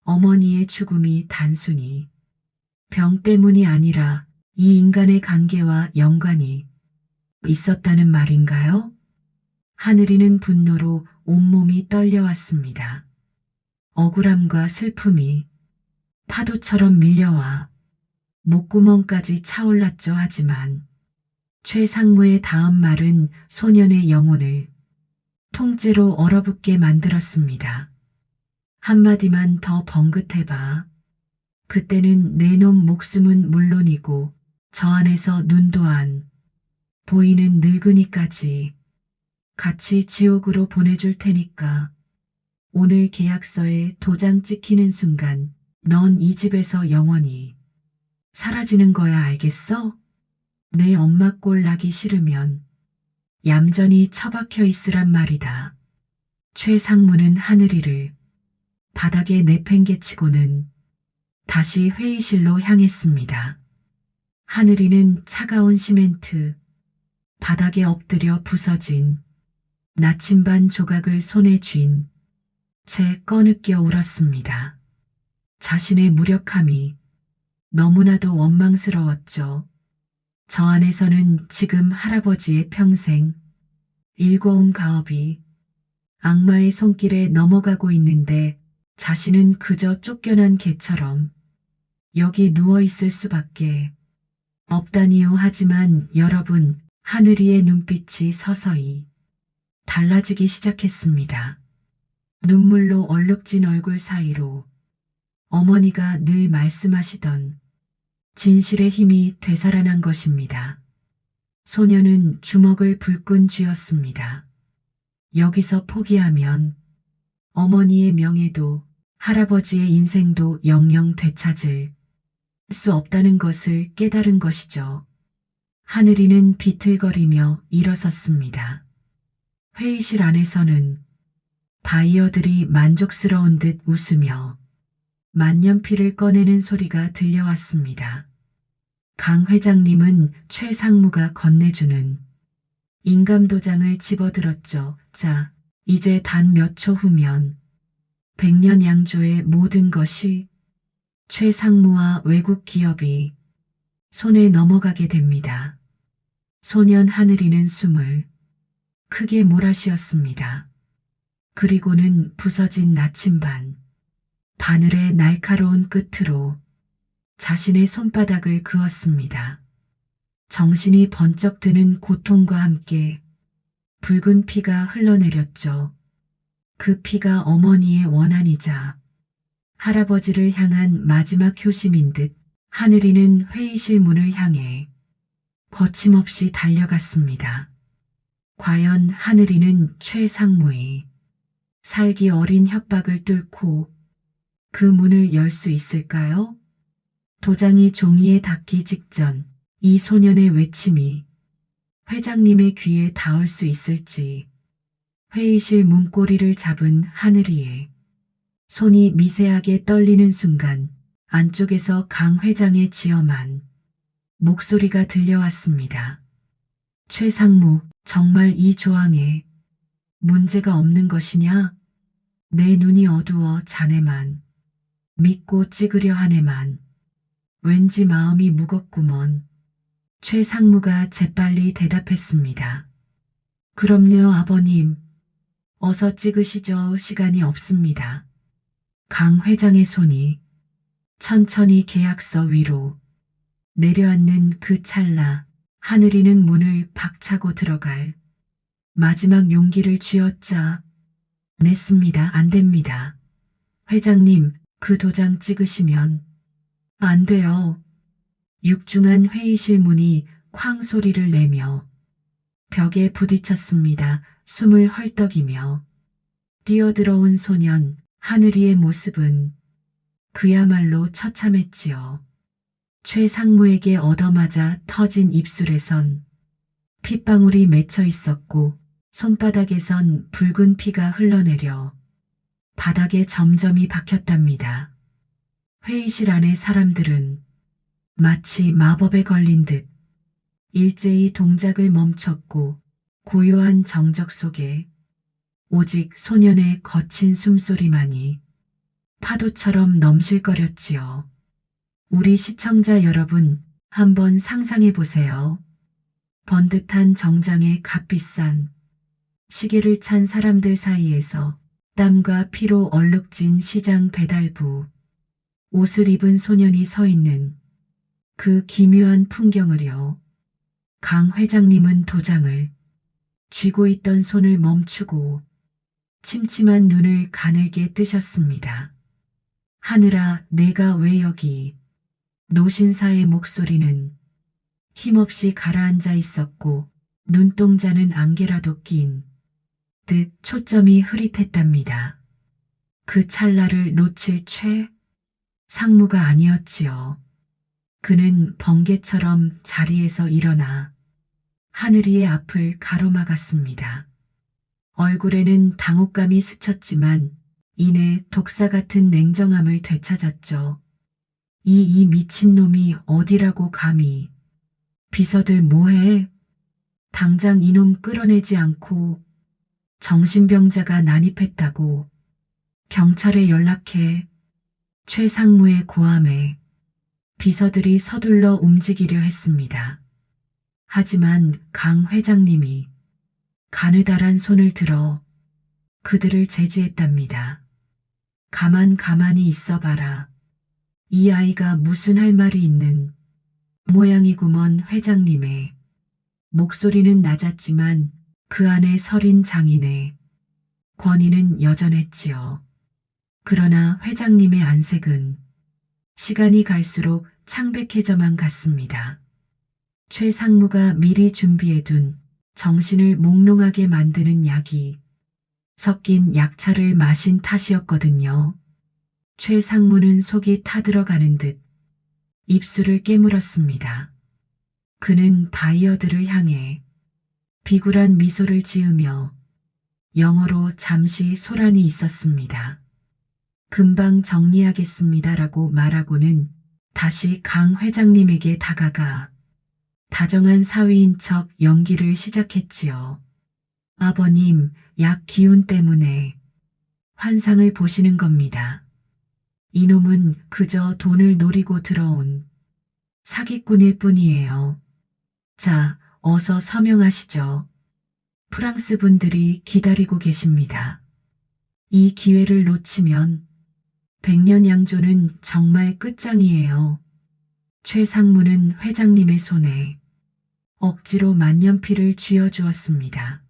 어머니의 죽음이 단순히 병 때문이 아니라 이 인간의 관계와 연관이 있었다는 말인가요? 하늘이는 분노로 온몸이 떨려왔습니다. 억울함과 슬픔이 파도처럼 밀려와 목구멍까지 차올랐죠. 하지만 최 상무의 다음 말은 소년의 영혼을 통째로 얼어붙게 만들었습니다. 한마디만 더 번긋해봐. 그때는 내 놈 목숨은 물론이고 저 안에서 눈도 안 보이는 늙은이까지 같이 지옥으로 보내줄 테니까 오늘 계약서에 도장 찍히는 순간 넌 이 집에서 영원히 사라지는 거야. 알겠어? 내 엄마 꼴 나기 싫으면 얌전히 처박혀 있으란 말이다. 최 상무는 하늘이를 바닥에 내팽개치고는 다시 회의실로 향했습니다. 하늘이는 차가운 시멘트 바닥에 엎드려 부서진 나침반 조각을 손에 쥔 채 꺼느껴 울었습니다. 자신의 무력함이 너무나도 원망스러웠죠. 저 안에서는 지금 할아버지의 평생 일궈온 가업이 악마의 손길에 넘어가고 있는데 자신은 그저 쫓겨난 개처럼 여기 누워있을 수밖에 없다니요. 하지만 여러분, 하늘이의 눈빛이 서서히 달라지기 시작했습니다. 눈물로 얼룩진 얼굴 사이로 어머니가 늘 말씀하시던 진실의 힘이 되살아난 것입니다. 소녀는 주먹을 불끈 쥐었습니다. 여기서 포기하면 어머니의 명예도 할아버지의 인생도 영영 되찾을 수 없다는 것을 깨달은 것이죠. 하늘이는 비틀거리며 일어섰습니다. 회의실 안에서는 바이어들이 만족스러운 듯 웃으며 만년필을 꺼내는 소리가 들려왔습니다. 강 회장님은 최 상무가 건네주는 인감도장을 집어들었죠. 자, 이제 단 몇 초 후면 백년양조의 모든 것이 최 상무와 외국 기업이 손에 넘어가게 됩니다. 소년 하늘이는 숨을 크게 몰아쉬었습니다. 그리고는 부서진 나침반 바늘의 날카로운 끝으로 자신의 손바닥을 그었습니다. 정신이 번쩍 드는 고통과 함께 붉은 피가 흘러내렸죠. 그 피가 어머니의 원한이자 할아버지를 향한 마지막 효심인 듯 하늘이는 회의실 문을 향해 거침없이 달려갔습니다. 과연 하늘이는 최상무의 살기 어린 협박을 뚫고 그 문을 열 수 있을까요? 도장이 종이에 닿기 직전 이 소년의 외침이 회장님의 귀에 닿을 수 있을지 회의실 문고리를 잡은 하늘이의 손이 미세하게 떨리는 순간 안쪽에서 강 회장의 지엄한 목소리가 들려왔습니다. 최상무, 정말 이 조항에 문제가 없는 것이냐? 내 눈이 어두워 자네만 믿고 찍으려 하네만. 왠지 마음이 무겁구먼. 최상무가 재빨리 대답했습니다. 그럼요, 아버님. 어서 찍으시죠. 시간이 없습니다. 강 회장의 손이 천천히 계약서 위로 내려앉는 그 찰나 하늘이는 문을 박차고 들어갈 마지막 용기를 쥐어짜 냈습니다. 안 됩니다. 회장님, 그 도장 찍으시면 안 돼요. 육중한 회의실 문이 쾅 소리를 내며 벽에 부딪혔습니다. 숨을 헐떡이며 뛰어들어온 소년 하늘이의 모습은 그야말로 처참했지요. 최상무에게 얻어맞아 터진 입술에선 핏방울이 맺혀 있었고 손바닥에선 붉은 피가 흘러내려 바닥에 점점이 박혔답니다. 회의실 안의 사람들은 마치 마법에 걸린 듯 일제히 동작을 멈췄고 고요한 정적 속에 오직 소년의 거친 숨소리만이 파도처럼 넘실거렸지요. 우리 시청자 여러분, 한번 상상해 보세요. 번듯한 정장에 값비싼 시계를 찬 사람들 사이에서 땀과 피로 얼룩진 시장 배달부 옷을 입은 소년이 서 있는 그 기묘한 풍경을요. 강 회장님은 도장을 쥐고 있던 손을 멈추고 침침한 눈을 가늘게 뜨셨습니다. 하늘아, 내가 왜 여기? 노신사의 목소리는 힘없이 가라앉아 있었고 눈동자는 안개라도 낀 듯 초점이 흐릿했답니다. 그 찰나를 놓칠 상무가 아니었지요. 그는 번개처럼 자리에서 일어나 하늘이의 앞을 가로막았습니다. 얼굴에는 당혹감이 스쳤지만 이내 독사 같은 냉정함을 되찾았죠. 이 미친놈이 어디라고 감히. 비서들 뭐해? 당장 이놈 끌어내지 않고 정신병자가 난입했다고 경찰에 연락해. 최상무의 고함에 비서들이 서둘러 움직이려 했습니다. 하지만 강 회장님이 가느다란 손을 들어 그들을 제지했답니다. 가만히 있어봐라. 이 아이가 무슨 할 말이 있는 모양이구먼. 회장님의 목소리는 낮았지만 그 안에 서린 장인의 권위는 여전했지요. 그러나 회장님의 안색은 시간이 갈수록 창백해져만 갔습니다. 최상무가 미리 준비해둔 정신을 몽롱하게 만드는 약이 섞인 약차를 마신 탓이었거든요. 최상무는 속이 타들어가는 듯 입술을 깨물었습니다. 그는 바이어들을 향해 비굴한 미소를 지으며 영어로 잠시 소란이 있었습니다. 금방 정리하겠습니다라고 말하고는 다시 강 회장님에게 다가가 다정한 사위인 척 연기를 시작했지요. 아버님, 약 기운 때문에 환상을 보시는 겁니다. 이놈은 그저 돈을 노리고 들어온 사기꾼일 뿐이에요. 자, 어서 서명하시죠. 프랑스 분들이 기다리고 계십니다. 이 기회를 놓치면 백년양조는 정말 끝장이에요. 최상무는 회장님의 손에 억지로 만년필을 쥐어주었습니다.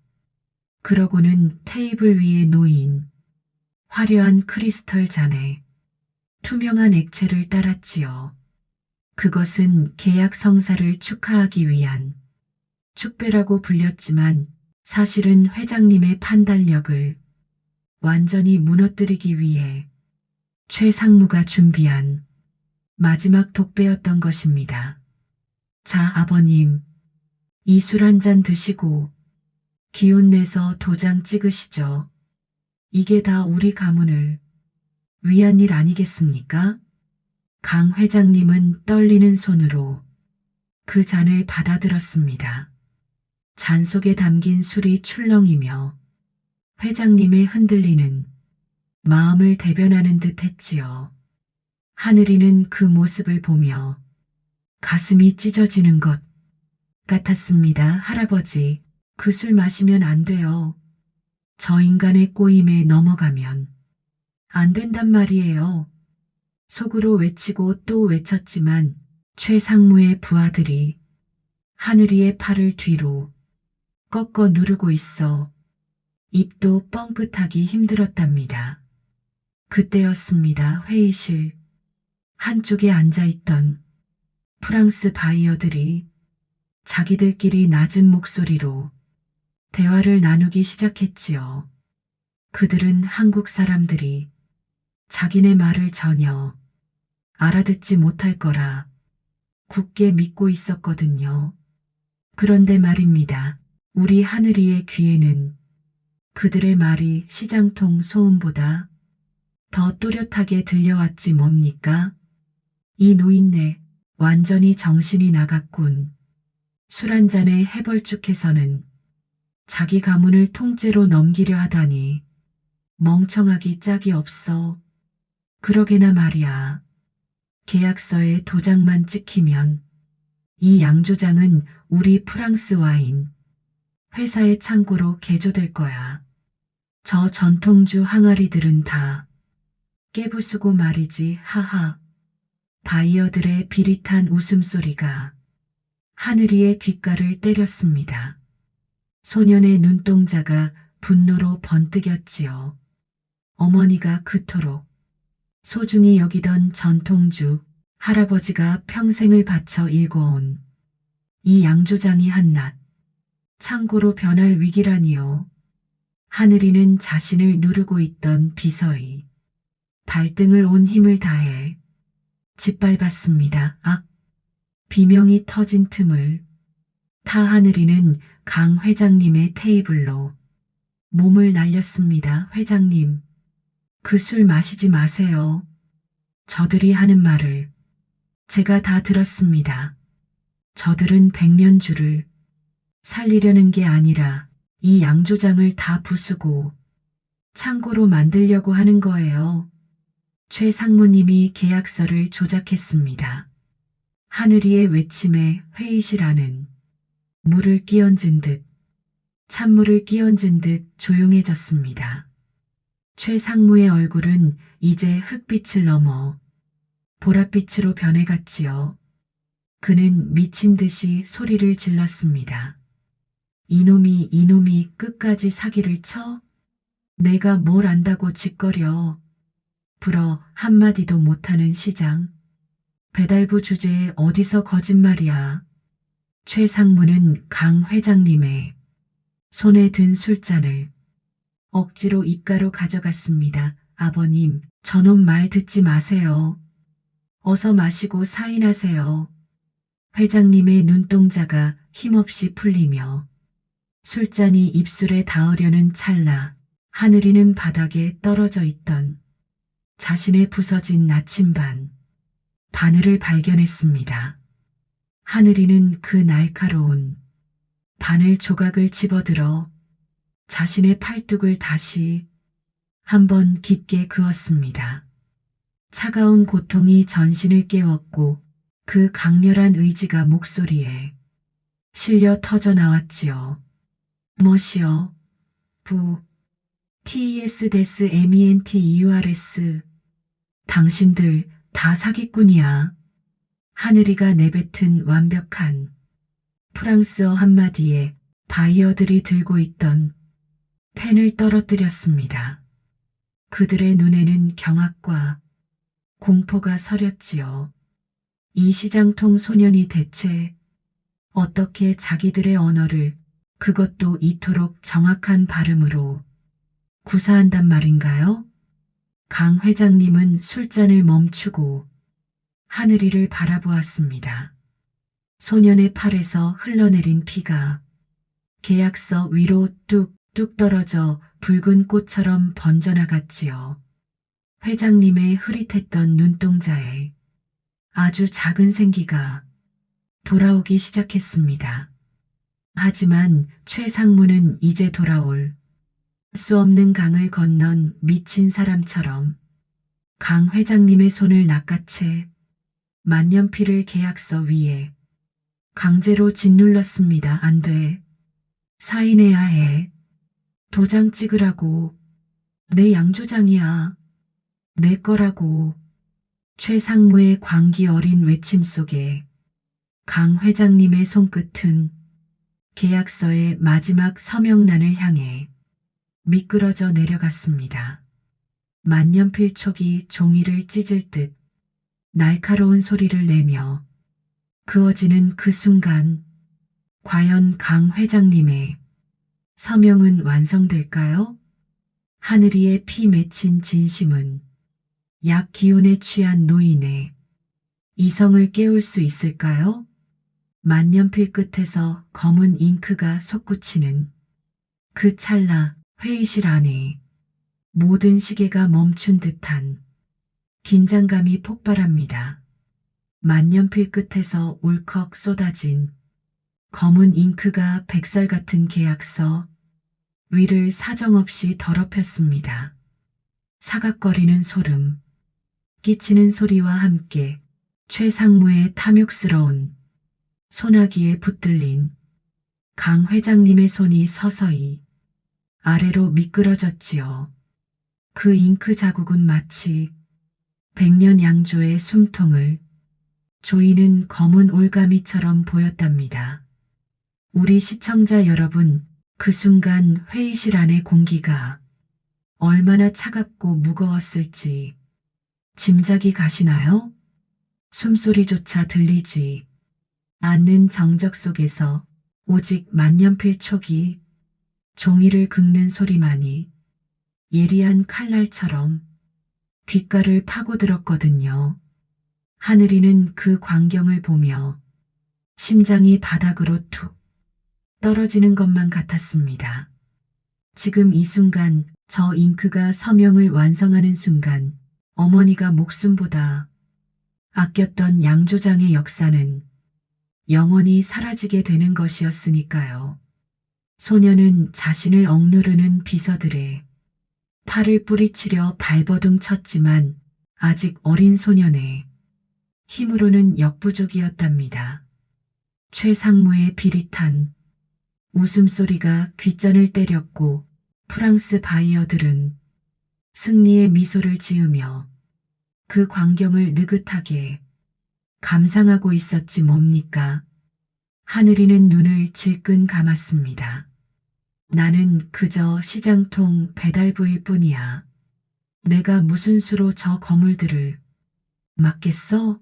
그러고는 테이블 위에 놓인 화려한 크리스털 잔에 투명한 액체를 따랐지요. 그것은 계약 성사를 축하하기 위한 축배라고 불렸지만 사실은 회장님의 판단력을 완전히 무너뜨리기 위해 최상무가 준비한 마지막 독배였던 것입니다. 자, 아버님, 이 술 한 잔 드시고 기운 내서 도장 찍으시죠. 이게 다 우리 가문을 위한 일 아니겠습니까? 강 회장님은 떨리는 손으로 그 잔을 받아들었습니다. 잔 속에 담긴 술이 출렁이며 회장님의 흔들리는 마음을 대변하는 듯 했지요. 하늘이는 그 모습을 보며 가슴이 찢어지는 것 같았습니다. 할아버지, 그 술 마시면 안 돼요. 저 인간의 꼬임에 넘어가면 안 된단 말이에요. 속으로 외치고 또 외쳤지만 최상무의 부하들이 하늘이의 팔을 뒤로 꺾어 누르고 있어 입도 뻥끗하기 힘들었답니다. 그때였습니다. 회의실 한쪽에 앉아있던 프랑스 바이어들이 자기들끼리 낮은 목소리로 대화를 나누기 시작했지요. 그들은 한국 사람들이 자기네 말을 전혀 알아듣지 못할 거라 굳게 믿고 있었거든요. 그런데 말입니다. 우리 하늘이의 귀에는 그들의 말이 시장통 소음보다 더 또렷하게 들려왔지 뭡니까? 이 노인네 완전히 정신이 나갔군. 술 한 잔에 해벌쭉해서는 자기 가문을 통째로 넘기려 하다니 멍청하기 짝이 없어. 그러게나 말이야. 계약서에 도장만 찍히면 이 양조장은 우리 프랑스 와인 회사의 창고로 개조될 거야. 저 전통주 항아리들은 다 깨부수고 말이지. 하하. 바이어들의 비릿한 웃음소리가 하늘이의 귓가를 때렸습니다. 소년의 눈동자가 분노로 번뜩였지요. 어머니가 그토록 소중히 여기던 전통주 할아버지가 평생을 바쳐 일궈온 이 양조장이 한낱 창고로 변할 위기라니요. 하늘이는 자신을 누르고 있던 비서의 발등을 온 힘을 다해 짓밟았습니다. 악! 비명이 터진 틈을 타 하늘이는 강 회장님의 테이블로 몸을 날렸습니다. 회장님, 그 술 마시지 마세요. 저들이 하는 말을 제가 다 들었습니다. 저들은 백년주를 살리려는 게 아니라 이 양조장을 다 부수고 창고로 만들려고 하는 거예요. 최 상무님이 계약서를 조작했습니다. 하늘이의 외침에 회의실 안은 물을 끼얹은 듯 찬물을 끼얹은 듯 조용해졌습니다. 최 상무의 얼굴은 이제 흑빛을 넘어 보랏빛으로 변해갔지요. 그는 미친 듯이 소리를 질렀습니다. 이놈이 끝까지 사기를 쳐? 내가 뭘 안다고 짓거려. 불어 한마디도 못하는 시장. 배달부 주제에 어디서 거짓말이야. 최 상무는 강 회장님의 손에 든 술잔을 억지로 입가로 가져갔습니다. 아버님, 저놈 말 듣지 마세요. 어서 마시고 사인하세요. 회장님의 눈동자가 힘없이 풀리며 술잔이 입술에 닿으려는 찰나 하늘이는 바닥에 떨어져 있던 자신의 부서진 나침반 바늘을 발견했습니다. 하늘이는 그 날카로운 바늘 조각을 집어들어 자신의 팔뚝을 다시 한번 깊게 그었습니다. 차가운 고통이 전신을 깨웠고 그 강렬한 의지가 목소리에 실려 터져 나왔지요. 뭐시여? 부. TES 데스 MENT EURS. 당신들 다 사기꾼이야. 하늘이가 내뱉은 완벽한 프랑스어 한마디에 바이어들이 들고 있던 펜을 떨어뜨렸습니다. 그들의 눈에는 경악과 공포가 서렸지요. 이 시장통 소년이 대체 어떻게 자기들의 언어를 그것도 이토록 정확한 발음으로 구사한단 말인가요? 강 회장님은 술잔을 멈추고 하늘이를 바라보았습니다. 소년의 팔에서 흘러내린 피가 계약서 위로 뚝뚝 떨어져 붉은 꽃처럼 번져나갔지요. 회장님의 흐릿했던 눈동자에 아주 작은 생기가 돌아오기 시작했습니다. 하지만 최상무는 이제 돌아올 수 없는 강을 건넌 미친 사람처럼 강 회장님의 손을 낚아채 만년필을 계약서 위에 강제로 짓눌렀습니다. 안 돼. 사인해야 해. 도장 찍으라고. 내 양조장이야. 내 거라고. 최상무의 광기 어린 외침 속에 강 회장님의 손끝은 계약서의 마지막 서명란을 향해 미끄러져 내려갔습니다. 만년필 촉이 종이를 찢을 듯 날카로운 소리를 내며 그어지는 그 순간 과연 강 회장님의 서명은 완성될까요? 하늘이의 피 맺힌 진심은 약 기운에 취한 노인의 이성을 깨울 수 있을까요? 만년필 끝에서 검은 잉크가 솟구치는 그 찰나 회의실 안에 모든 시계가 멈춘 듯한 긴장감이 폭발합니다. 만년필 끝에서 울컥 쏟아진 검은 잉크가 백설 같은 계약서 위를 사정없이 더럽혔습니다. 사각거리는 소름, 끼치는 소리와 함께 최상무의 탐욕스러운 소나기에 붙들린 강 회장님의 손이 서서히 아래로 미끄러졌지요. 그 잉크 자국은 마치 백년 양조의 숨통을 조이는 검은 올가미처럼 보였답니다. 우리 시청자 여러분, 그 순간 회의실 안의 공기가 얼마나 차갑고 무거웠을지 짐작이 가시나요? 숨소리조차 들리지 않는 정적 속에서 오직 만년필 촉이 종이를 긁는 소리만이 예리한 칼날처럼 귓가를 파고들었거든요. 하늘이는 그 광경을 보며 심장이 바닥으로 툭 떨어지는 것만 같았습니다. 지금 이 순간 저 잉크가 서명을 완성하는 순간 어머니가 목숨보다 아꼈던 양조장의 역사는 영원히 사라지게 되는 것이었으니까요. 소녀는 자신을 억누르는 비서들의 팔을 뿌리치려 발버둥 쳤지만 아직 어린 소년의 힘으로는 역부족이었답니다. 최상무의 비릿한 웃음소리가 귓전을 때렸고 프랑스 바이어들은 승리의 미소를 지으며 그 광경을 느긋하게 감상하고 있었지 뭡니까? 하늘이는 눈을 질끈 감았습니다. 나는 그저 시장통 배달부일 뿐이야. 내가 무슨 수로 저 거물들을 막겠어?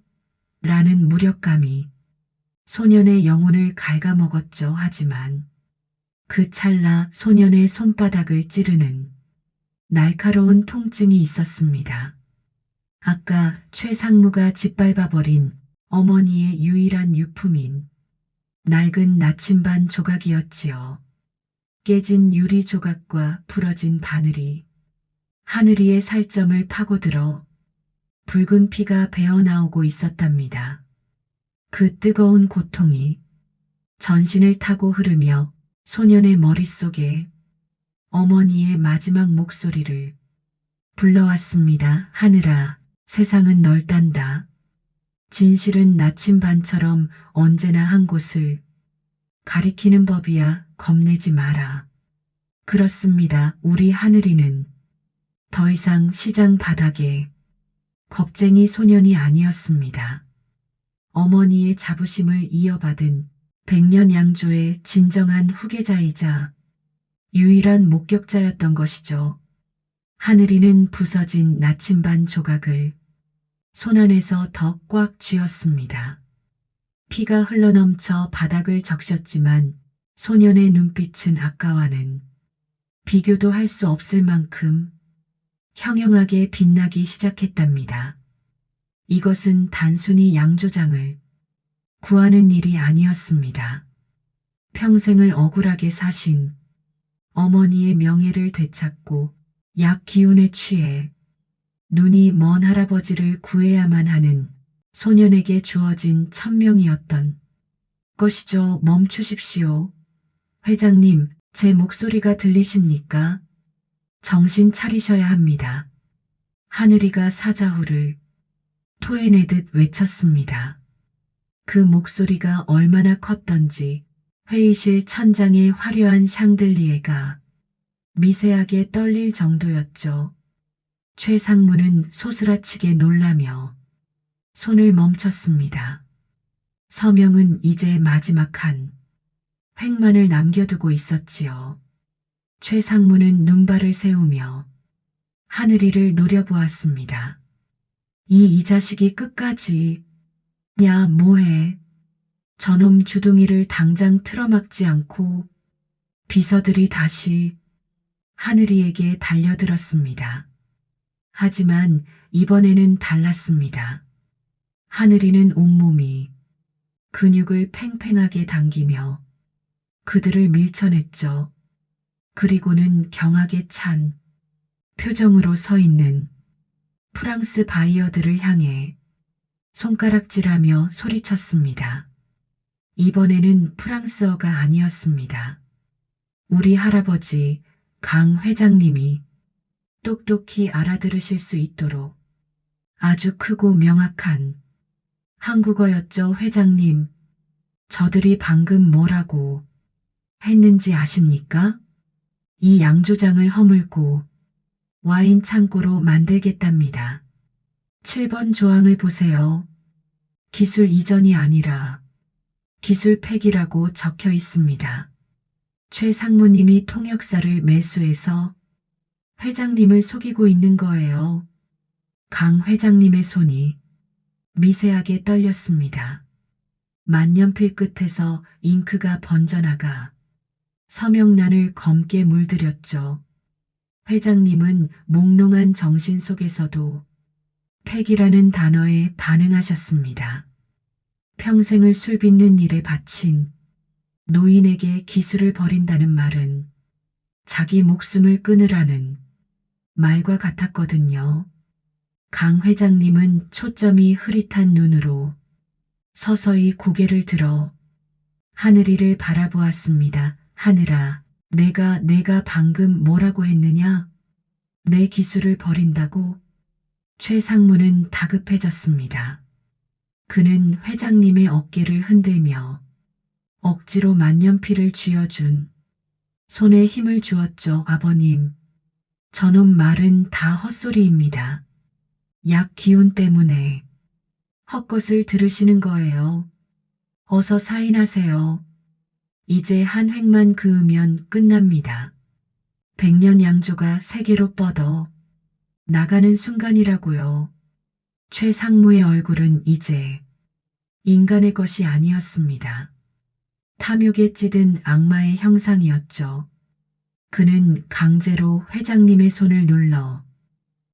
라는 무력감이 소년의 영혼을 갉아먹었죠. 하지만 그 찰나 소년의 손바닥을 찌르는 날카로운 통증이 있었습니다. 아까 최상무가 짓밟아버린 어머니의 유일한 유품인 낡은 나침반 조각이었지요. 깨진 유리 조각과 부러진 바늘이 하늘이의 살점을 파고들어 붉은 피가 배어나오고 있었답니다. 그 뜨거운 고통이 전신을 타고 흐르며 소년의 머릿속에 어머니의 마지막 목소리를 불러왔습니다. 하늘아, 세상은 널 딴다. 진실은 나침반처럼 언제나 한 곳을 가리키는 법이야. 겁내지 마라. 그렇습니다. 우리 하늘이는 더 이상 시장 바닥에 겁쟁이 소년이 아니었습니다. 어머니의 자부심을 이어받은 백년양조의 진정한 후계자이자 유일한 목격자였던 것이죠. 하늘이는 부서진 나침반 조각을 손안에서 더 꽉 쥐었습니다. 피가 흘러넘쳐 바닥을 적셨지만 소년의 눈빛은 아까와는 비교도 할 수 없을 만큼 형형하게 빛나기 시작했답니다. 이것은 단순히 양조장을 구하는 일이 아니었습니다. 평생을 억울하게 사신 어머니의 명예를 되찾고 약 기운에 취해 눈이 먼 할아버지를 구해야만 하는 소년에게 주어진 천명이었던 것이죠. 멈추십시오. 회장님, 제 목소리가 들리십니까? 정신 차리셔야 합니다. 하늘이가 사자후를 토해내듯 외쳤습니다. 그 목소리가 얼마나 컸던지 회의실 천장의 화려한 샹들리에가 미세하게 떨릴 정도였죠. 최상무는 소스라치게 놀라며 손을 멈췄습니다. 서명은 이제 마지막 한 획만을 남겨두고 있었지요. 최상무는 눈발을 세우며 하늘이를 노려보았습니다. 이 자식이 끝까지 야 뭐해. 저놈 주둥이를 당장 틀어막지 않고 비서들이 다시 하늘이에게 달려들었습니다. 하지만 이번에는 달랐습니다. 하늘이는 온몸이 근육을 팽팽하게 당기며 그들을 밀쳐냈죠. 그리고는 경악에 찬 표정으로 서 있는 프랑스 바이어들을 향해 손가락질하며 소리쳤습니다. 이번에는 프랑스어가 아니었습니다. 우리 할아버지 강 회장님이 똑똑히 알아들으실 수 있도록 아주 크고 명확한 한국어였죠. 회장님, 저들이 방금 뭐라고 했는지 아십니까? 이 양조장을 허물고 와인 창고로 만들겠답니다. 7번 조항을 보세요. 기술 이전이 아니라 기술 폐기라고 적혀 있습니다. 최 상무님이 통역사를 매수해서 회장님을 속이고 있는 거예요. 강 회장님의 손이 미세하게 떨렸습니다. 만년필 끝에서 잉크가 번져나가 서명란을 검게 물들였죠. 회장님은 몽롱한 정신 속에서도 폐기라는 단어에 반응하셨습니다. 평생을 술 빚는 일에 바친 노인에게 기술을 버린다는 말은 자기 목숨을 끊으라는 말과 같았거든요. 강 회장님은 초점이 흐릿한 눈으로 서서히 고개를 들어 하늘이를 바라보았습니다. 하늘아, 내가 방금 뭐라고 했느냐? 내 기술을 버린다고? 최 상무는 다급해졌습니다. 그는 회장님의 어깨를 흔들며 억지로 만년필을 쥐어준 손에 힘을 주었죠. 아버님, 저놈 말은 다 헛소리입니다. 약 기운 때문에 헛것을 들으시는 거예요. 어서 사인하세요. 이제 한 획만 그으면 끝납니다. 백년양조가 세계로 뻗어 나가는 순간이라고요. 최 상무의 얼굴은 이제 인간의 것이 아니었습니다. 탐욕에 찌든 악마의 형상이었죠. 그는 강제로 회장님의 손을 눌러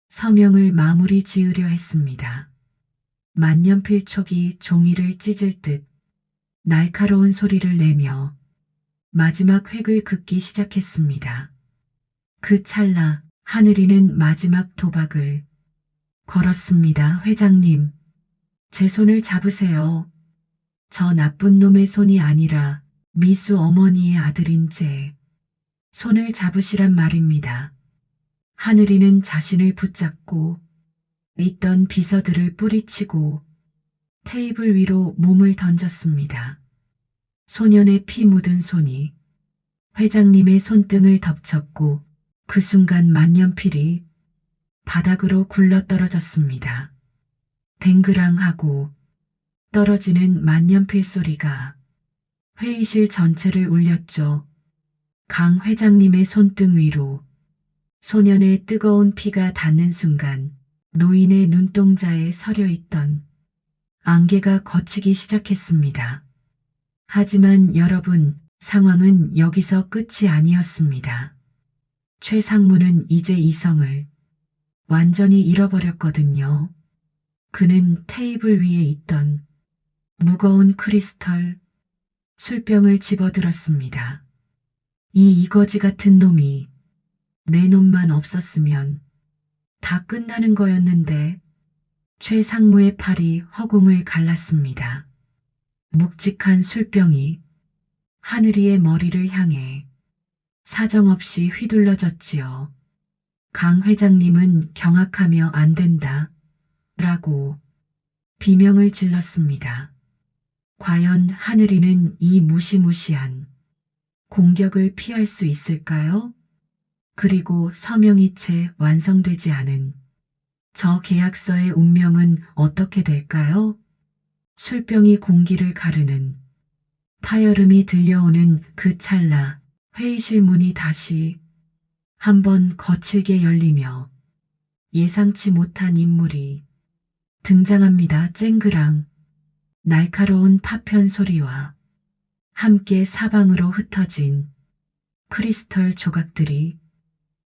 서명을 마무리 지으려 했습니다. 만년필 촉이 종이를 찢을 듯 날카로운 소리를 내며 마지막 획을 긋기 시작했습니다. 그 찰나 하늘이는 마지막 도박을 걸었습니다. 회장님, 제 손을 잡으세요. 저 나쁜 놈의 손이 아니라 미수 어머니의 아들인 제 손을 잡으시란 말입니다. 하늘이는 자신을 붙잡고 있던 비서들을 뿌리치고 테이블 위로 몸을 던졌습니다. 소년의 피 묻은 손이 회장님의 손등을 덮쳤고 그 순간 만년필이 바닥으로 굴러떨어졌습니다. 댕그랑하고 떨어지는 만년필 소리가 회의실 전체를 울렸죠. 강 회장님의 손등 위로 소년의 뜨거운 피가 닿는 순간 노인의 눈동자에 서려 있던 안개가 걷히기 시작했습니다. 하지만 여러분, 상황은 여기서 끝이 아니었습니다. 최상무는 이제 이성을 완전히 잃어버렸거든요. 그는 테이블 위에 있던 무거운 크리스털 술병을 집어들었습니다. 이 이거지 같은 놈이 내 놈만 없었으면 다 끝나는 거였는데 최상무의 팔이 허공을 갈랐습니다. 묵직한 술병이 하늘이의 머리를 향해 사정없이 휘둘러졌지요. 강 회장님은 경악하며 안 된다 라고 비명을 질렀습니다. 과연 하늘이는 이 무시무시한 공격을 피할 수 있을까요? 그리고 서명이 채 완성되지 않은 저 계약서의 운명은 어떻게 될까요? 술병이 공기를 가르는 파열음이 들려오는 그 찰나 회의실 문이 다시 한번 거칠게 열리며 예상치 못한 인물이 등장합니다. 쨍그랑 날카로운 파편 소리와 함께 사방으로 흩어진 크리스털 조각들이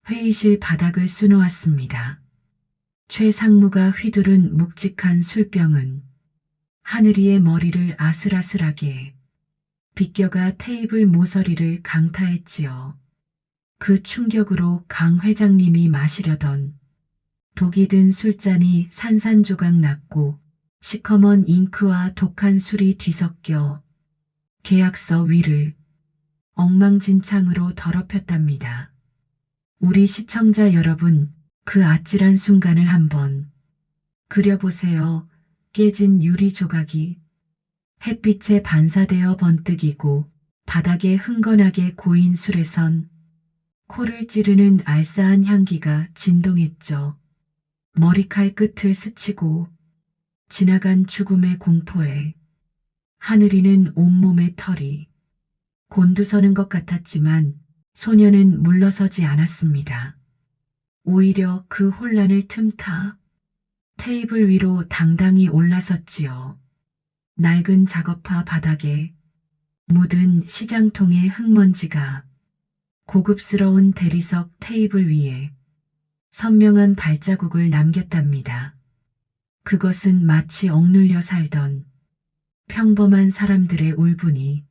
회의실 바닥을 수놓았습니다. 최상무가 휘두른 묵직한 술병은 하늘이의 머리를 아슬아슬하게 비껴가 테이블 모서리를 강타했지요. 그 충격으로 강 회장님이 마시려던 독이 든 술잔이 산산조각 났고 시커먼 잉크와 독한 술이 뒤섞여 계약서 위를 엉망진창으로 더럽혔답니다. 우리 시청자 여러분, 그 아찔한 순간을 한번 그려보세요. 깨진 유리 조각이 햇빛에 반사되어 번뜩이고 바닥에 흥건하게 고인 술에선 코를 찌르는 알싸한 향기가 진동했죠. 머리칼 끝을 스치고 지나간 죽음의 공포에 하늘이는 온몸의 털이 곤두서는 것 같았지만 소녀는 물러서지 않았습니다. 오히려 그 혼란을 틈타 테이블 위로 당당히 올라섰지요. 낡은 작업화 바닥에 묻은 시장통의 흙먼지가 고급스러운 대리석 테이블 위에 선명한 발자국을 남겼답니다. 그것은 마치 억눌려 살던 평범한 사람들의 울분이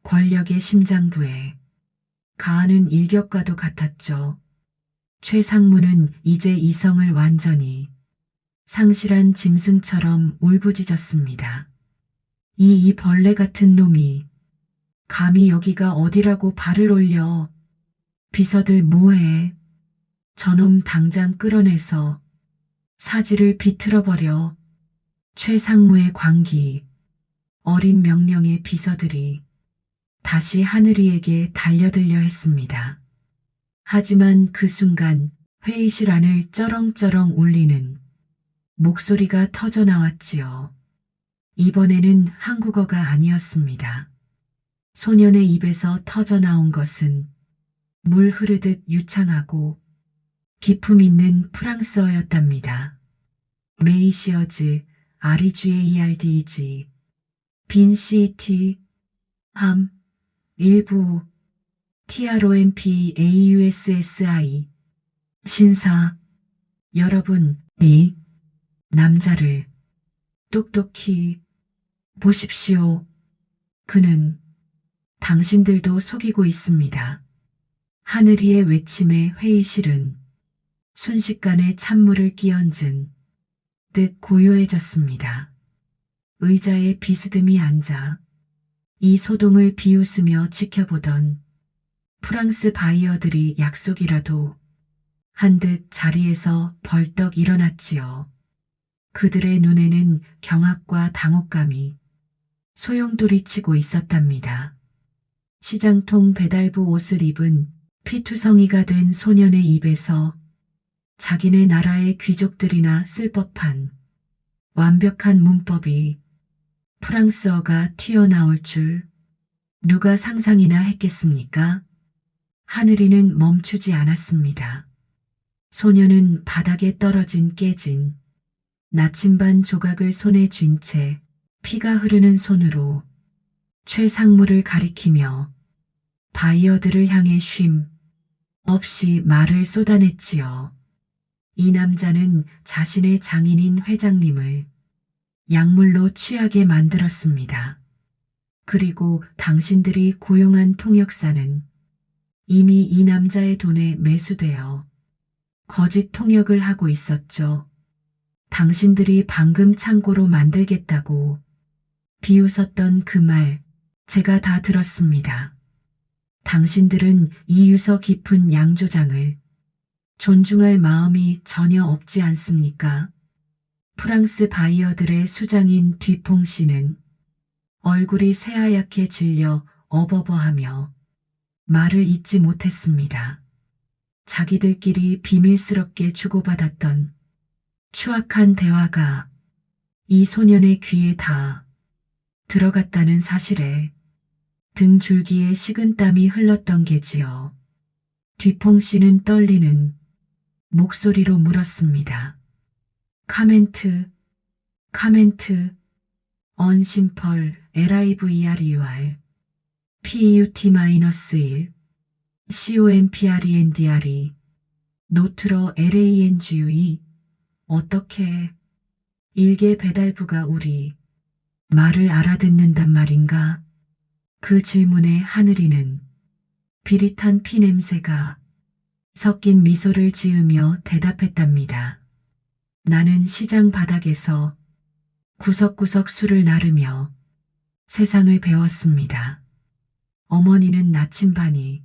권력의 심장부에 가하는 일격과도 같았죠. 최상무는 이제 이성을 완전히 상실한 짐승처럼 울부짖었습니다. 이 벌레 같은 놈이 감히 여기가 어디라고 발을 올려. 비서들 뭐해. 저놈 당장 끌어내서 사지를 비틀어버려. 최상무의 광기, 어린 명령의 비서들이 다시 하늘이에게 달려들려 했습니다. 하지만 그 순간 회의실 안을 쩌렁쩌렁 울리는 목소리가 터져나왔지요. 이번에는 한국어가 아니었습니다. 소년의 입에서 터져나온 것은 물 흐르듯 유창하고 기품 있는 프랑스어였답니다. 메이시어즈, 아리쥐에이알디이지, 빈CT, 함, 일부, TROMPAUSSI, 신사, 여러분, 이 남자를 똑똑히 보십시오. 그는 당신들도 속이고 있습니다. 하늘이의 외침에 회의실은 순식간에 찬물을 끼얹은 듯 고요해졌습니다. 의자에 비스듬히 앉아 이 소동을 비웃으며 지켜보던 프랑스 바이어들이 약속이라도 한 듯 자리에서 벌떡 일어났지요. 그들의 눈에는 경악과 당혹감이 소용돌이치고 있었답니다. 시장통 배달부 옷을 입은 피투성이가 된 소년의 입에서 자기네 나라의 귀족들이나 쓸 법한 완벽한 문법이 프랑스어가 튀어나올 줄 누가 상상이나 했겠습니까? 하늘이는 멈추지 않았습니다. 소녀는 바닥에 떨어진 깨진 나침반 조각을 손에 쥔 채 피가 흐르는 손으로 최상무를 가리키며 바이어들을 향해 쉼 없이 말을 쏟아냈지요. 이 남자는 자신의 장인인 회장님을 약물로 취하게 만들었습니다. 그리고 당신들이 고용한 통역사는 이미 이 남자의 돈에 매수되어 거짓 통역을 하고 있었죠. 당신들이 방금 창고로 만들겠다고 비웃었던 그 말 제가 다 들었습니다. 당신들은 이 유서 깊은 양조장을 존중할 마음이 전혀 없지 않습니까? 프랑스 바이어들의 수장인 뒤퐁 씨는 얼굴이 새하얗게 질려 어버버하며 말을 잇지 못했습니다. 자기들끼리 비밀스럽게 주고받았던 추악한 대화가 이 소년의 귀에 다 들어갔다는 사실에 등 줄기에 식은땀이 흘렀던 게지요. 뒤퐁 씨는 떨리는 목소리로 물었습니다. 카멘트, 언심펄, LIVERUR, PUT-1, COMPRENDRE, 노트러 LANGUE, 어떻게 일개 배달부가 우리 말을 알아듣는단 말인가? 그 질문에 하늘이는 비릿한 피 냄새가 섞인 미소를 지으며 대답했답니다. 나는 시장 바닥에서 구석구석 술을 나르며 세상을 배웠습니다. 어머니는 나침반이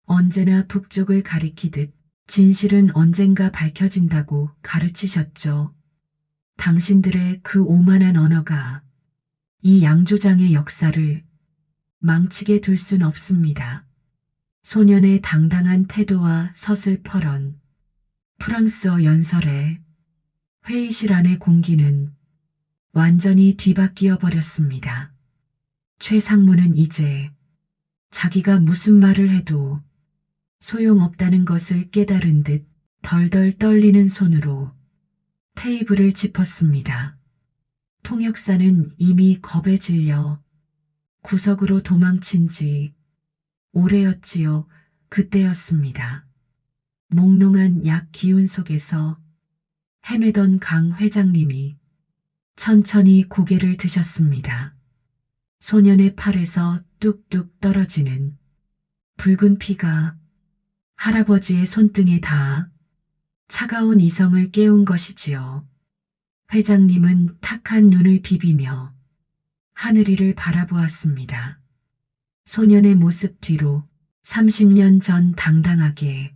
언제나 북쪽을 가리키듯 진실은 언젠가 밝혀진다고 가르치셨죠. 당신들의 그 오만한 언어가 이 양조장의 역사를 망치게 둘 순 없습니다. 소년의 당당한 태도와 서슬퍼런 프랑스어 연설에 회의실 안의 공기는 완전히 뒤바뀌어 버렸습니다. 최상무는 이제 자기가 무슨 말을 해도 소용없다는 것을 깨달은 듯 덜덜 떨리는 손으로 테이블을 짚었습니다. 통역사는 이미 겁에 질려 구석으로 도망친 지 오래였지요. 그때였습니다. 몽롱한 약 기운 속에서 헤매던 강 회장님이 천천히 고개를 드셨습니다. 소년의 팔에서 뚝뚝 떨어지는 붉은 피가 할아버지의 손등에 닿아 차가운 이성을 깨운 것이지요. 회장님은 탁한 눈을 비비며 하늘이를 바라보았습니다. 소년의 모습 뒤로 30년 전 당당하게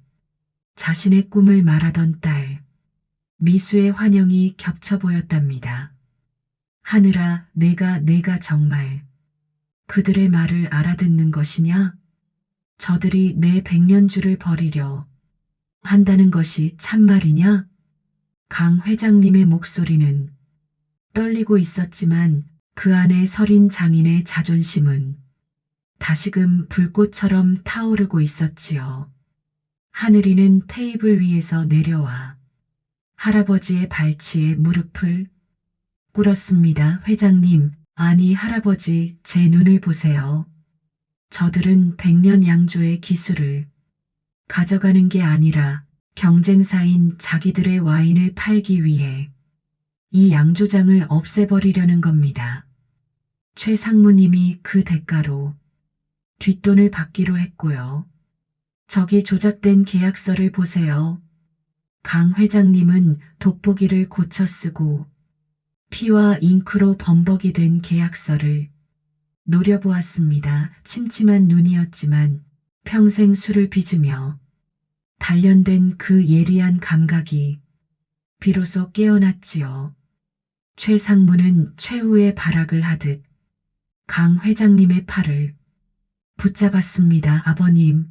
자신의 꿈을 말하던 딸 미수의 환영이 겹쳐 보였답니다. 하늘아, 내가 정말 그들의 말을 알아듣는 것이냐? 저들이 내 백년주를 버리려 한다는 것이 참말이냐? 강 회장님의 목소리는 떨리고 있었지만 그 안에 서린 장인의 자존심은 다시금 불꽃처럼 타오르고 있었지요. 하늘이는 테이블 위에서 내려와 할아버지의 발치에 무릎을 꿇었습니다. 회장님, 아니 할아버지, 제 눈을 보세요. 저들은 백년 양조의 기술을 가져가는 게 아니라 경쟁사인 자기들의 와인을 팔기 위해 이 양조장을 없애버리려는 겁니다. 최 상무님이 그 대가로 뒷돈을 받기로 했고요. 저기 조작된 계약서를 보세요. 강 회장님은 돋보기를 고쳐 쓰고 피와 잉크로 범벅이 된 계약서를 노려보았습니다. 침침한 눈이었지만 평생 술을 빚으며 단련된 그 예리한 감각이 비로소 깨어났지요. 최 상무는 최후의 발악을 하듯 강 회장님의 팔을 붙잡았습니다. 아버님,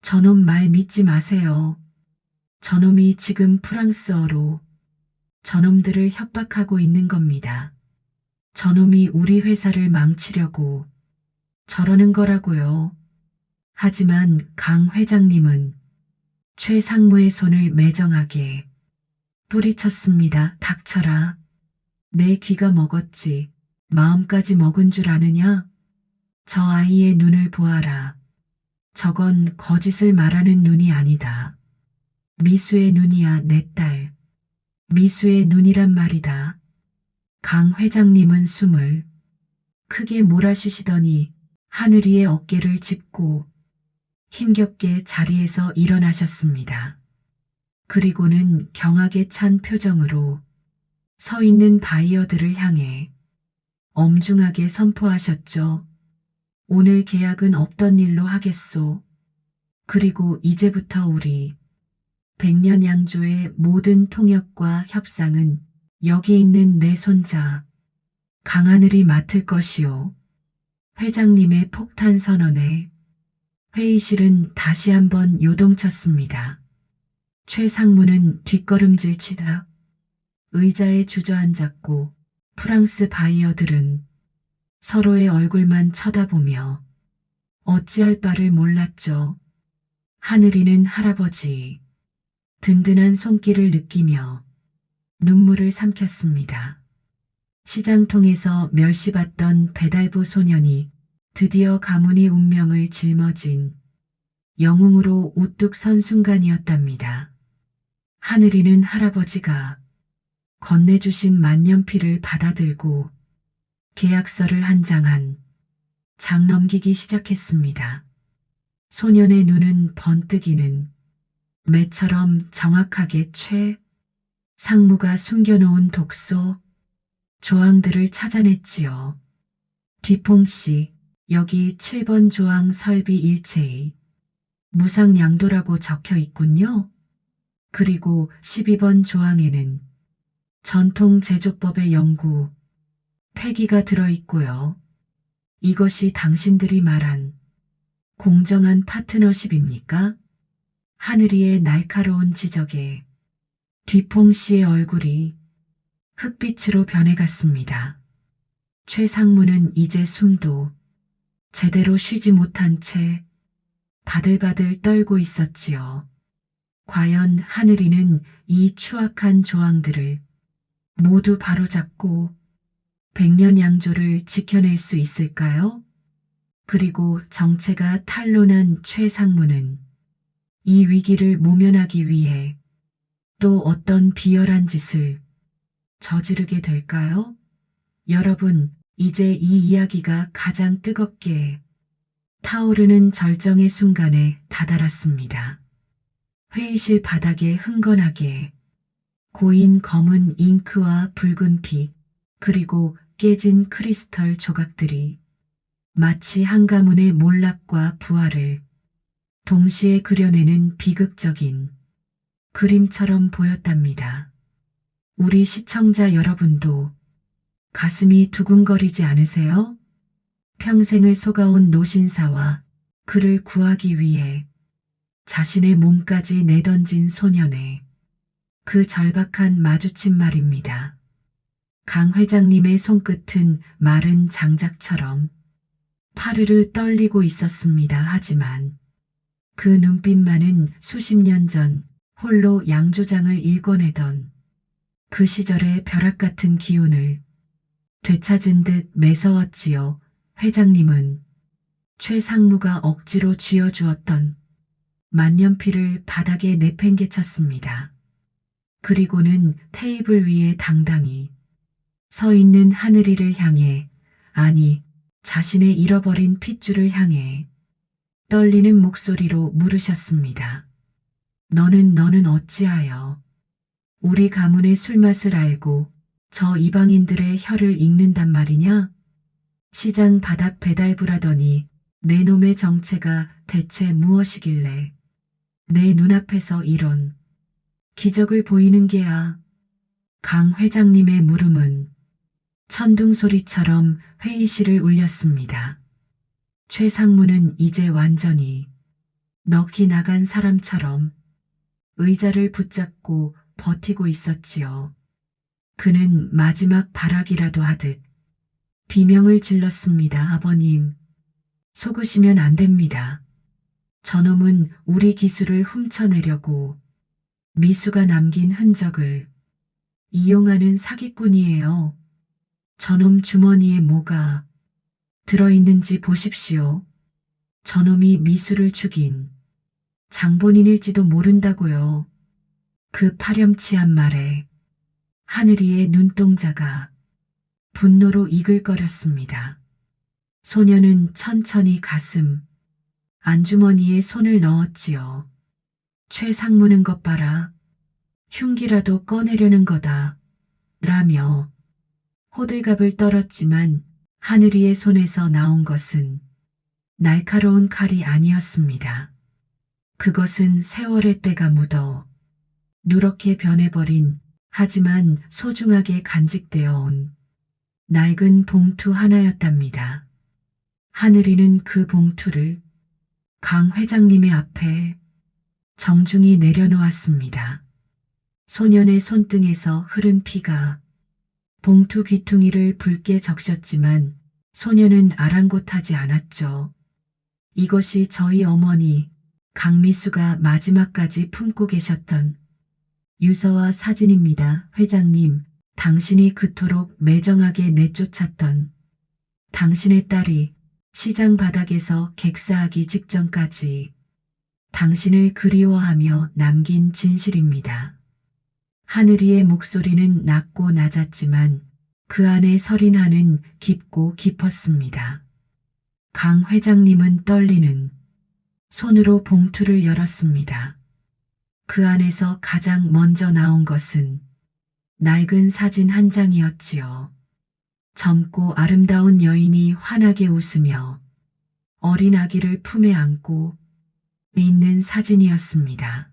저놈 말 믿지 마세요. 저놈이 지금 프랑스어로 저놈들을 협박하고 있는 겁니다. 저놈이 우리 회사를 망치려고 저러는 거라고요. 하지만 강 회장님은 최 상무의 손을 매정하게 뿌리쳤습니다. 닥쳐라. 내 귀가 먹었지. 마음까지 먹은 줄 아느냐? 저 아이의 눈을 보아라. 저건 거짓을 말하는 눈이 아니다. 미수의 눈이야, 내 딸. 미수의 눈이란 말이다. 강 회장님은 숨을 크게 몰아쉬시더니 하늘이의 어깨를 짚고 힘겹게 자리에서 일어나셨습니다. 그리고는 경악에 찬 표정으로 서 있는 바이어들을 향해 엄중하게 선포하셨죠. 오늘 계약은 없던 일로 하겠소. 그리고 이제부터 우리 백년양조의 모든 통역과 협상은 여기 있는 내 손자 강하늘이 맡을 것이오. 회장님의 폭탄 선언에 회의실은 다시 한번 요동쳤습니다. 최 상무는 뒷걸음질 치다 의자에 주저앉았고 프랑스 바이어들은 서로의 얼굴만 쳐다보며 어찌할 바를 몰랐죠. 하늘이는 할아버지 든든한 손길을 느끼며 눈물을 삼켰습니다. 시장통에서 멸시받던 배달부 소년이 드디어 가문의 운명을 짊어진 영웅으로 우뚝 선 순간이었답니다. 하늘이는 할아버지가 건네주신 만년필을 받아들고 계약서를 한 장 한 장 넘기기 시작했습니다. 소년의 눈은 번뜩이는 매처럼 정확하게 최 상무가 숨겨놓은 독소 조항들을 찾아냈지요. 뒤퐁씨, 여기 7번 조항 설비 일체의 무상양도라고 적혀 있군요. 그리고 12번 조항에는 전통 제조법의 연구, 폐기가 들어있고요. 이것이 당신들이 말한 공정한 파트너십입니까? 하늘이의 날카로운 지적에 뒤퐁씨의 얼굴이 흑빛으로 변해갔습니다. 최 상무는 이제 숨도 제대로 쉬지 못한 채 바들바들 떨고 있었지요. 과연 하늘이는 이 추악한 조항들을 모두 바로잡고 백년양조를 지켜낼 수 있을까요? 그리고 정체가 탄로난 최 상무는 이 위기를 모면하기 위해 또 어떤 비열한 짓을 저지르게 될까요? 여러분, 이제 이 이야기가 가장 뜨겁게 타오르는 절정의 순간에 다다랐습니다. 회의실 바닥에 흥건하게 고인 검은 잉크와 붉은 피, 그리고 깨진 크리스털 조각들이 마치 한 가문의 몰락과 부활을 동시에 그려내는 비극적인 그림처럼 보였답니다. 우리 시청자 여러분도 가슴이 두근거리지 않으세요? 평생을 속아온 노신사와 그를 구하기 위해 자신의 몸까지 내던진 소년의 그 절박한 마주침 말입니다. 강 회장님의 손끝은 마른 장작처럼 파르르 떨리고 있었습니다. 하지만 그 눈빛만은 수십 년 전 홀로 양조장을 일궈내던 그 시절의 벼락 같은 기운을 되찾은 듯 매서웠지요. 회장님은 최 상무가 억지로 쥐어주었던 만년필을 바닥에 내팽개쳤습니다. 그리고는 테이블 위에 당당히 서 있는 하늘이를 향해, 아니 자신의 잃어버린 핏줄을 향해 떨리는 목소리로 물으셨습니다. 너는 어찌하여 우리 가문의 술맛을 알고 저 이방인들의 혀를 읽는단 말이냐? 시장 바닥 배달부라더니 내 놈의 정체가 대체 무엇이길래 내 눈앞에서 이런 기적을 보이는 게야. 강 회장님의 물음은 천둥 소리처럼 회의실을 울렸습니다. 최 상무는 이제 완전히 넋이 나간 사람처럼 의자를 붙잡고 버티고 있었지요. 그는 마지막 발악이라도 하듯 비명을 질렀습니다. 아버님, 속으시면 안 됩니다. 저놈은 우리 기술을 훔쳐내려고 미수가 남긴 흔적을 이용하는 사기꾼이에요. 저놈 주머니에 뭐가 들어있는지 보십시오. 저놈이 미수를 죽인 장본인일지도 모른다고요. 그 파렴치한 말에 하늘이의 눈동자가 분노로 이글거렸습니다. 소녀는 천천히 가슴 안주머니에 손을 넣었지요. 최상무는 것 봐라. 흉기라도 꺼내려는 거다. 라며 호들갑을 떨었지만 하늘이의 손에서 나온 것은 날카로운 칼이 아니었습니다. 그것은 세월의 때가 묻어 누렇게 변해버린 하지만 소중하게 간직되어 온 낡은 봉투 하나였답니다. 하늘이는 그 봉투를 강 회장님의 앞에 정중히 내려놓았습니다. 소년의 손등에서 흐른 피가 봉투 귀퉁이를 붉게 적셨지만 소년은 아랑곳하지 않았죠. 이것이 저희 어머니 강미수가 마지막까지 품고 계셨던 유서와 사진입니다. 회장님, 당신이 그토록 매정하게 내쫓았던 당신의 딸이 시장 바닥에서 객사하기 직전까지 당신을 그리워하며 남긴 진실입니다. 하늘이의 목소리는 낮고 낮았지만 그 안에 서린하는 깊고 깊었습니다. 강 회장님은 떨리는 손으로 봉투를 열었습니다. 그 안에서 가장 먼저 나온 것은 낡은 사진 한 장이었지요. 젊고 아름다운 여인이 환하게 웃으며 어린 아기를 품에 안고 있는 사진이었습니다.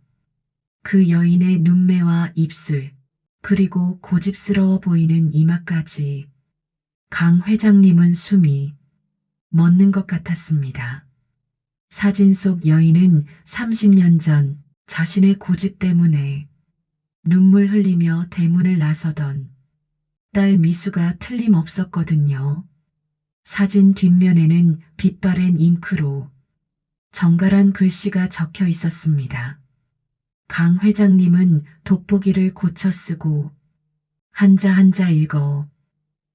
그 여인의 눈매와 입술, 그리고 고집스러워 보이는 이마까지 강 회장님은 숨이 멎는 것 같았습니다. 사진 속 여인은 30년 전 자신의 고집 때문에 눈물 흘리며 대문을 나서던 딸 미수가 틀림없었거든요. 사진 뒷면에는 빛바랜 잉크로 정갈한 글씨가 적혀 있었습니다. 강 회장님은 돋보기를 고쳐 쓰고 한자 한자 읽어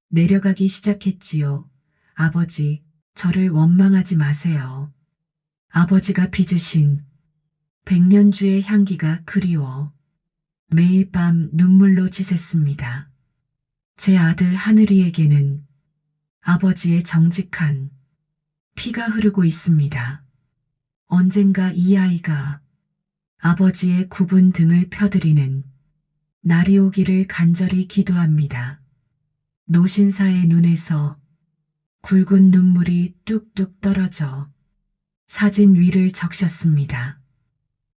내려가기 시작했지요. 아버지, 저를 원망하지 마세요. 아버지가 빚으신 백년주의 향기가 그리워 매일 밤 눈물로 지샜습니다. 제 아들 하늘이에게는 아버지의 정직한 피가 흐르고 있습니다. 언젠가 이 아이가 아버지의 굽은 등을 펴드리는 날이 오기를 간절히 기도합니다. 노신사의 눈에서 굵은 눈물이 뚝뚝 떨어져 사진 위를 적셨습니다.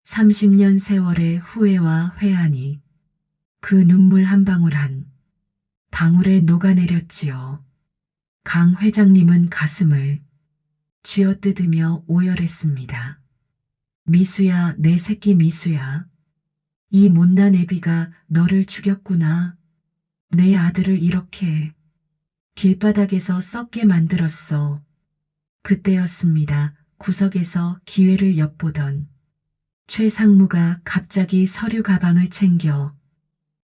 30년 세월의 후회와 회한이 그 눈물 한 방울 한 방울에 녹아내렸지요. 강 회장님은 가슴을 쥐어뜯으며 오열했습니다. 미수야, 내 새끼 미수야. 이 못난 애비가 너를 죽였구나. 내 아들을 이렇게 길바닥에서 썩게 만들었어. 그때였습니다. 구석에서 기회를 엿보던 최상무가 갑자기 서류 가방을 챙겨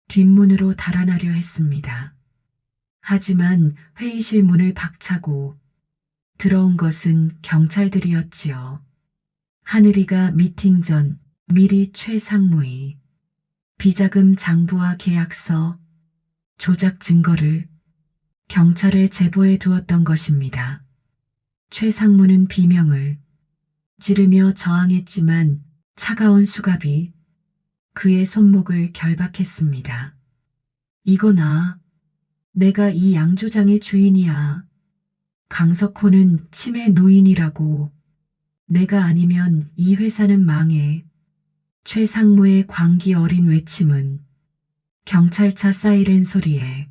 뒷문으로 달아나려 했습니다. 하지만 회의실 문을 박차고 들어온 것은 경찰들이었지요. 하늘이가 미팅 전 미리 최상무의 비자금 장부와 계약서, 조작 증거를 경찰에 제보해 두었던 것입니다. 최상무는 비명을 지르며 저항했지만 차가운 수갑이 그의 손목을 결박했습니다. 이거나 내가 이 양조장의 주인이야. 강석호는 치매 노인이라고. 내가 아니면 이 회사는 망해. 최상무의 광기 어린 외침은 경찰차 사이렌 소리에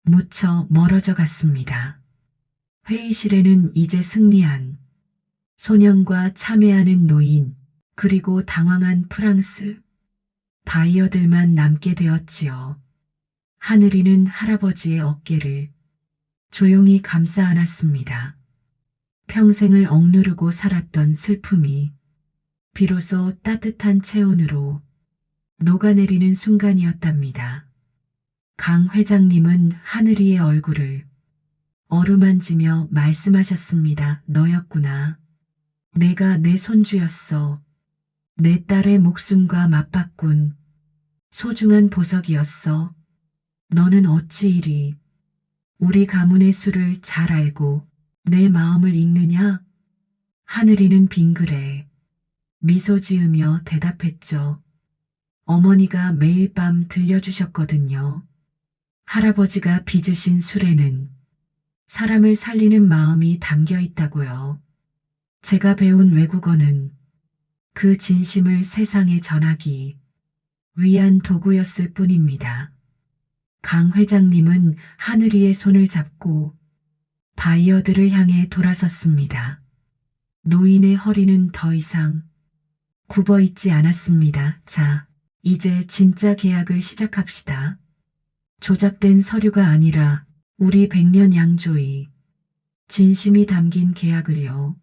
무쳐 멀어져 갔습니다. 회의실에는 이제 승리한 소년과 참회하는 노인, 그리고 당황한 프랑스 바이어들만 남게 되었지요. 하늘이는 할아버지의 어깨를 조용히 감싸 안았습니다. 평생을 억누르고 살았던 슬픔이 비로소 따뜻한 체온으로 녹아내리는 순간이었답니다. 강 회장님은 하늘이의 얼굴을 어루만지며 말씀하셨습니다. 너였구나. 내가 내 손주였어. 내 딸의 목숨과 맞바꾼 소중한 보석이었어. 너는 어찌 이리 우리 가문의 수를 잘 알고 내 마음을 읽느냐? 하늘이는 빙그레 미소 지으며 대답했죠. 어머니가 매일 밤 들려주셨거든요. 할아버지가 빚으신 술에는 사람을 살리는 마음이 담겨 있다고요. 제가 배운 외국어는 그 진심을 세상에 전하기 위한 도구였을 뿐입니다. 강 회장님은 하늘이의 손을 잡고 바이어들을 향해 돌아섰습니다. 노인의 허리는 더 이상 굽어 있지 않았습니다. 자, 이제 진짜 계약을 시작합시다. 조작된 서류가 아니라 우리 백년 양조의 진심이 담긴 계약을요.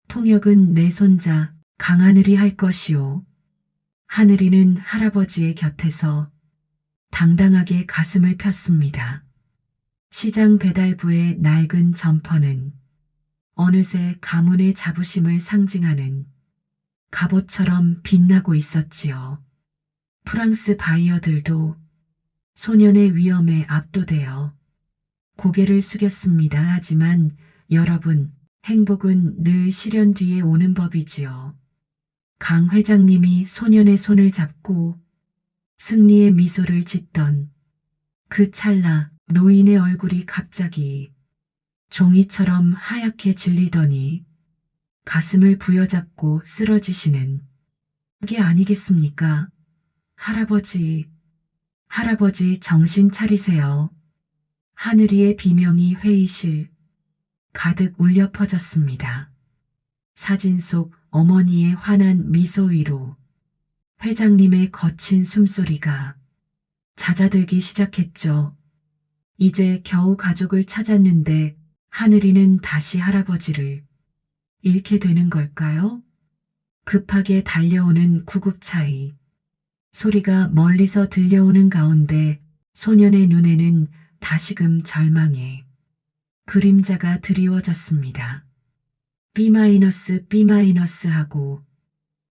통역은 내 손자 강하늘이 할 것이오. 하늘이는 할아버지의 곁에서 당당하게 가슴을 폈습니다. 시장 배달부의 낡은 점퍼는 어느새 가문의 자부심을 상징하는 갑옷처럼 빛나고 있었지요. 프랑스 바이어들도 소년의 위엄에 압도되어 고개를 숙였습니다. 하지만 여러분, 행복은 늘 시련 뒤에 오는 법이지요. 강 회장님이 소년의 손을 잡고 승리의 미소를 짓던 그 찰나 노인의 얼굴이 갑자기 종이처럼 하얗게 질리더니 가슴을 부여잡고 쓰러지시는 게 아니겠습니까? 할아버지, 할아버지 정신 차리세요. 하늘이의 비명이 회의실 가득 울려 퍼졌습니다. 사진 속 어머니의 환한 미소 위로 회장님의 거친 숨소리가 잦아들기 시작했죠. 이제 겨우 가족을 찾았는데 하늘이는 다시 할아버지를 잃게 되는 걸까요? 급하게 달려오는 구급차의 소리가 멀리서 들려오는 가운데 소년의 눈에는 다시금 절망의 그림자가 드리워졌습니다. B-B- 하고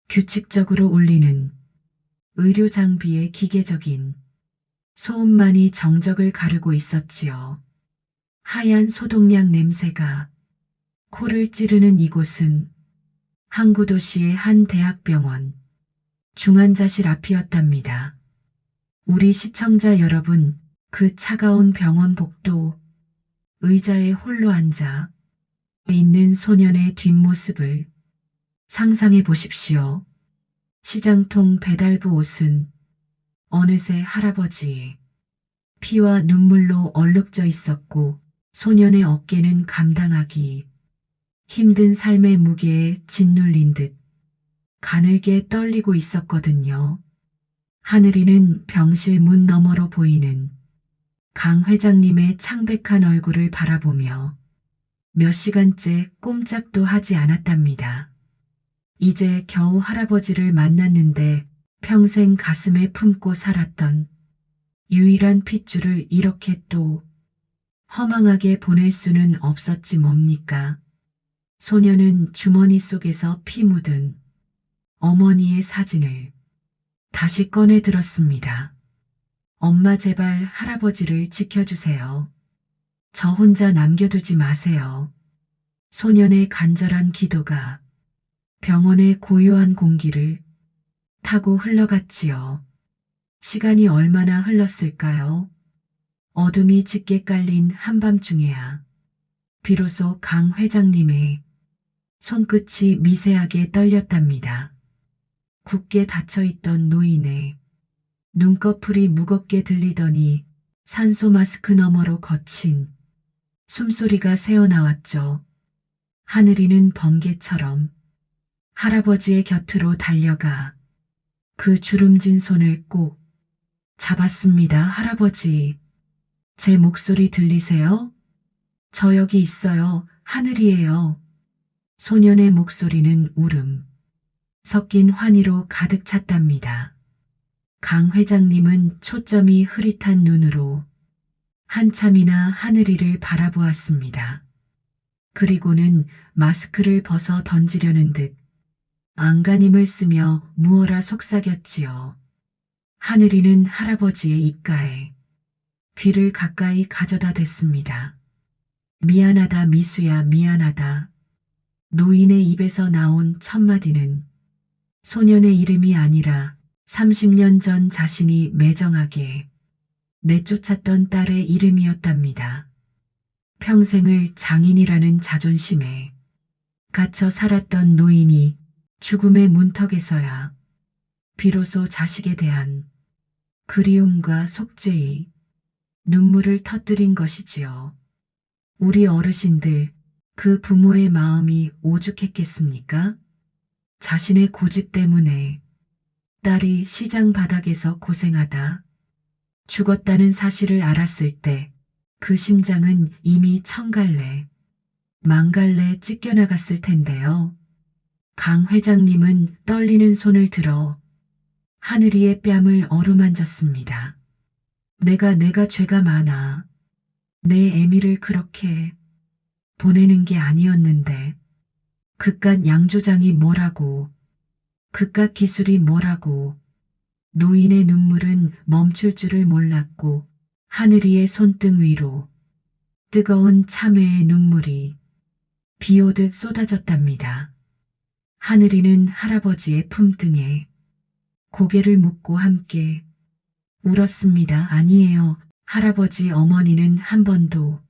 규칙적으로 울리는 의료 장비의 기계적인 소음만이 정적을 가르고 있었지요. 하얀 소독약 냄새가 코를 찌르는 이곳은 항구도시의 한 대학병원 중환자실 앞이었답니다. 우리 시청자 여러분, 그 차가운 병원 복도 의자에 홀로 앉아 있는 소년의 뒷모습을 상상해 보십시오. 시장통 배달부 옷은 어느새 할아버지의 피와 눈물로 얼룩져 있었고 소년의 어깨는 감당하기 힘든 삶의 무게에 짓눌린 듯 가늘게 떨리고 있었거든요. 하늘이는 병실 문 너머로 보이는 강 회장님의 창백한 얼굴을 바라보며 몇 시간째 꼼짝도 하지 않았답니다. 이제 겨우 할아버지를 만났는데 평생 가슴에 품고 살았던 유일한 핏줄을 이렇게 또 허망하게 보낼 수는 없었지 뭡니까? 소녀는 주머니 속에서 피 묻은 어머니의 사진을 다시 꺼내 들었습니다. 엄마 제발 할아버지를 지켜주세요. 저 혼자 남겨두지 마세요. 소년의 간절한 기도가 병원의 고요한 공기를 타고 흘러갔지요. 시간이 얼마나 흘렀을까요? 어둠이 짙게 깔린 한밤중에야 비로소 강 회장님의 손끝이 미세하게 떨렸답니다. 굳게 닫혀있던 노인의 눈꺼풀이 무겁게 들리더니 산소 마스크 너머로 거친 숨소리가 새어나왔죠. 하늘이는 번개처럼 할아버지의 곁으로 달려가 그 주름진 손을 꼭 잡았습니다. 할아버지, 제 목소리 들리세요? 저 여기 있어요. 하늘이에요. 소년의 목소리는 울음, 섞인 환희로 가득 찼답니다. 강 회장님은 초점이 흐릿한 눈으로 한참이나 하늘이를 바라보았습니다. 그리고는 마스크를 벗어 던지려는 듯 안간힘을 쓰며 무어라 속삭였지요. 하늘이는 할아버지의 입가에 귀를 가까이 가져다 댔습니다. 미안하다 미수야 미안하다. 노인의 입에서 나온 첫마디는 소년의 이름이 아니라 30년 전 자신이 매정하게 내쫓았던 딸의 이름이었답니다. 평생을 장인이라는 자존심에 갇혀 살았던 노인이 죽음의 문턱에서야 비로소 자식에 대한 그리움과 속죄의 눈물을 터뜨린 것이지요. 우리 어르신들, 그 부모의 마음이 오죽했겠습니까? 자신의 고집 때문에 딸이 시장 바닥에서 고생하다 죽었다는 사실을 알았을 때 그 심장은 이미 천갈래, 만갈래 찢겨나갔을 텐데요. 강 회장님은 떨리는 손을 들어 하늘이의 뺨을 어루만졌습니다. 내가 죄가 많아. 내 애미를 그렇게 보내는 게 아니었는데 그깟 양조장이 뭐라고, 그깟 기술이 뭐라고. 노인의 눈물은 멈출 줄을 몰랐고 하늘이의 손등 위로 뜨거운 참회의 눈물이 비오듯 쏟아졌답니다. 하늘이는 할아버지의 품등에 고개를 묻고 함께 울었습니다. 아니에요. 할아버지 어머니는 한 번도